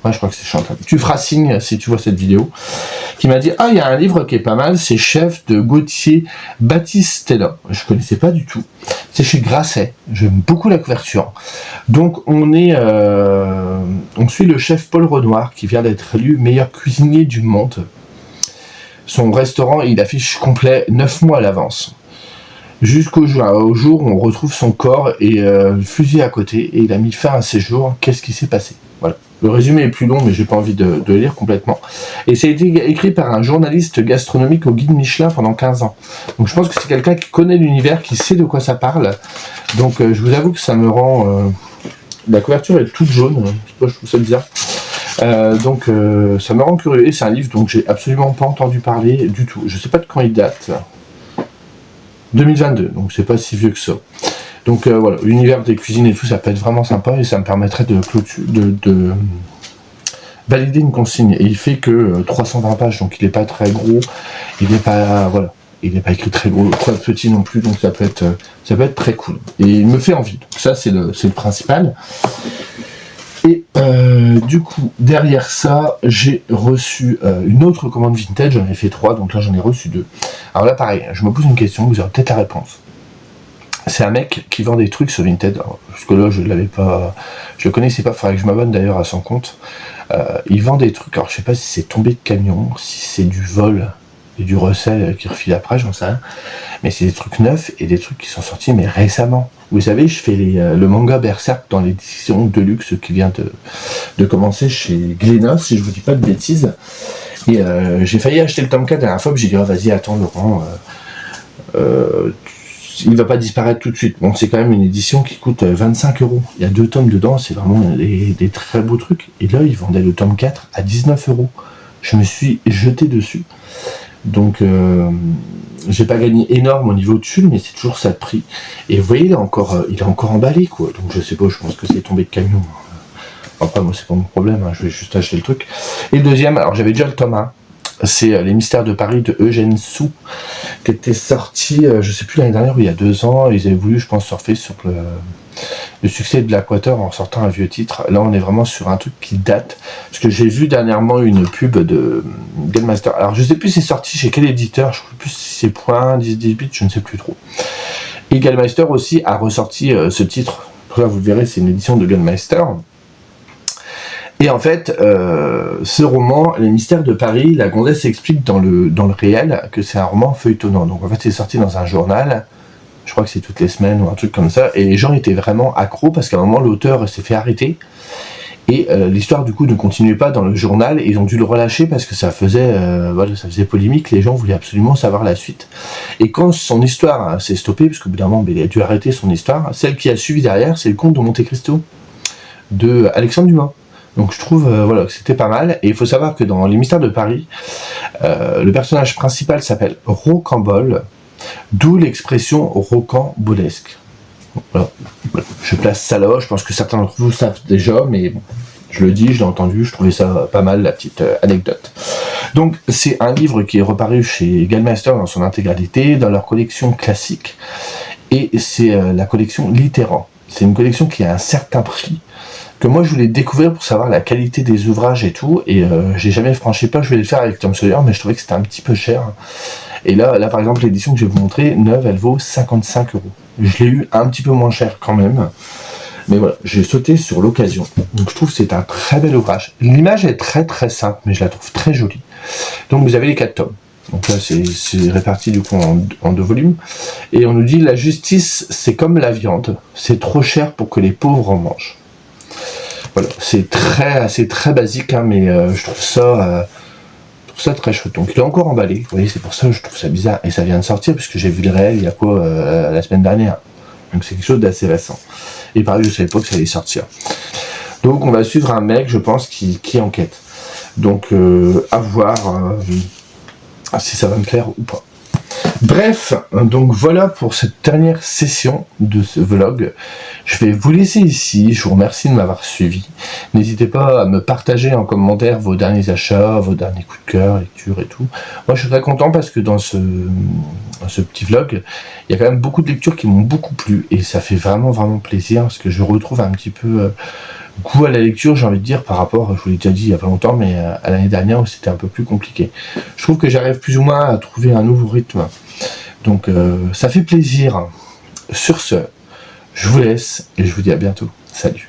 Ouais, je crois que c'est Chantal. Tu feras signe si tu vois cette vidéo. Qui m'a dit, il y a un livre qui est pas mal, c'est Chef de Gauthier Battistella. Je connaissais pas du tout. C'est chez Grasset. J'aime beaucoup la couverture. Donc, on suit le chef Paul Renoir, qui vient d'être élu meilleur cuisinier du monde. Son restaurant, il affiche complet 9 mois à l'avance. Jusqu'au jour où on retrouve son corps et le fusil à côté, et il a mis fin à ses jours. Qu'est-ce qui s'est passé? Voilà. Le résumé est plus long, mais j'ai pas envie de le lire complètement. Et ça a été écrit par un journaliste gastronomique au Guide Michelin pendant 15 ans. Donc je pense que c'est quelqu'un qui connaît l'univers, qui sait de quoi ça parle. Donc je vous avoue que ça me rend... La couverture est toute jaune, je trouve ça bizarre. Donc ça me rend curieux. Et c'est un livre dont j'ai absolument pas entendu parler du tout. Je sais pas de quand il date. 2022, donc c'est pas si vieux que ça. Donc voilà, l'univers des cuisines et tout, ça peut être vraiment sympa et ça me permettrait de valider une consigne. Et il fait que 320 pages, donc il n'est pas très gros, il n'est pas écrit très gros, très petit non plus, donc ça peut être très cool. Et il me fait envie. Donc ça c'est le principal. Et du coup, derrière ça, j'ai reçu une autre commande vintage, j'en ai fait 3, donc là j'en ai reçu 2. Alors là pareil, je me pose une question, vous aurez peut-être la réponse. C'est un mec qui vend des trucs sur Vinted. Jusque là, je l'avais pas, je le connaissais pas. Faudrait que je m'abonne d'ailleurs à son compte. Il vend des trucs. Alors, je sais pas si c'est tombé de camion, si c'est du vol et du recel qui refile après, j'en sais rien. Mais c'est des trucs neufs et des trucs qui sont sortis mais récemment. Vous savez, je fais le manga Berserk dans l'édition Deluxe qui vient de commencer chez Glénat, si je vous dis pas de bêtises. Et j'ai failli acheter le tome 4 la dernière fois, mais j'ai dit, oh, vas-y, attends, Laurent. Il va pas disparaître tout de suite. Bon, c'est quand même une édition qui coûte 25 €. Il y a 2 tomes dedans, c'est vraiment des très beaux trucs. Et là, ils vendaient le tome 4 à 19 €. Je me suis jeté dessus. Donc, j'ai pas gagné énorme au niveau dessus, mais c'est toujours ça de prix. Et vous voyez, il est encore emballé, quoi. Donc, je sais pas, je pense que c'est tombé de camion. Après, moi, c'est pas mon problème, hein, je vais juste acheter le truc. Et le deuxième, alors j'avais déjà le tome 1. C'est Les Mystères de Paris de Eugène Sue, qui était sorti, je sais plus, l'année dernière ou il y a 2 ans. Ils avaient voulu, je pense, surfer sur le succès de l'Aquator en sortant un vieux titre. Là, on est vraiment sur un truc qui date. Parce que j'ai vu dernièrement une pub de Game Master. Alors, je sais plus si c'est sorti chez quel éditeur, je ne sais plus si c'est Point, 10-18, je ne sais plus trop. Et Game Master aussi a ressorti ce titre. Là, vous le verrez, c'est une édition de Game Master. Et en fait, ce roman, Les Mystères de Paris, la Gondesse explique dans le réel que c'est un roman feuilletonnant. Donc en fait, c'est sorti dans un journal, je crois que c'est toutes les semaines ou un truc comme ça, et les gens étaient vraiment accros parce qu'à un moment, l'auteur s'est fait arrêter, et l'histoire du coup ne continuait pas dans le journal, et ils ont dû le relâcher parce que ça faisait polémique, les gens voulaient absolument savoir la suite. Et quand son histoire s'est stoppée, parce qu'au bout d'un moment, il a dû arrêter son histoire, celle qui a suivi derrière, c'est le Comte de Monte Cristo, de Alexandre Dumas. Donc je trouve que c'était pas mal. Et il faut savoir que dans Les Mystères de Paris, le personnage principal s'appelle Rocambole, d'où l'expression rocambolesque. Voilà. Je place ça là, je pense que certains d'entre vous savent déjà, mais bon, je le dis, je l'ai entendu, je trouvais ça pas mal, la petite anecdote. Donc c'est un livre qui est reparu chez Gallmeister dans son intégralité, dans leur collection classique, et c'est la collection Littéran. C'est une collection qui a un certain prix, que moi je voulais découvrir pour savoir la qualité des ouvrages et tout, et j'ai jamais franchi pas, je voulais le faire avec Tom Sawyer, mais je trouvais que c'était un petit peu cher. Et là par exemple, l'édition que je vais vous montrer, neuve, elle vaut 55 €. Je l'ai eu un petit peu moins cher quand même, mais voilà, j'ai sauté sur l'occasion. Donc je trouve que c'est un très bel ouvrage. L'image est très très simple, mais je la trouve très jolie. Donc vous avez les 4 tomes. Donc là, c'est réparti du coup en 2 volumes. Et on nous dit, la justice, c'est comme la viande. C'est trop cher pour que les pauvres en mangent. Voilà, c'est très basique, hein, mais je trouve ça très chouette. Donc il est encore emballé, vous voyez, c'est pour ça que je trouve ça bizarre. Et ça vient de sortir, puisque j'ai vu le réel il y a quoi, la semaine dernière. Donc c'est quelque chose d'assez récent. Et pareil, je savais pas que ça allait sortir. Donc on va suivre un mec, je pense, qui enquête. Donc à voir si ça va me plaire ou pas. Bref, donc voilà pour cette dernière session de ce vlog. Je vais vous laisser ici, je vous remercie de m'avoir suivi. N'hésitez pas à me partager en commentaire vos derniers achats, vos derniers coups de cœur, lectures et tout. Moi je suis très content parce que dans ce petit vlog, il y a quand même beaucoup de lectures qui m'ont beaucoup plu et ça fait vraiment plaisir parce que je retrouve un petit peu goût à la lecture, j'ai envie de dire, par rapport, je vous l'ai déjà dit il y a pas longtemps, mais à l'année dernière où c'était un peu plus compliqué. Je trouve que j'arrive plus ou moins à trouver un nouveau rythme. Donc ça fait plaisir. Sur ce, je vous laisse et je vous dis à bientôt. Salut.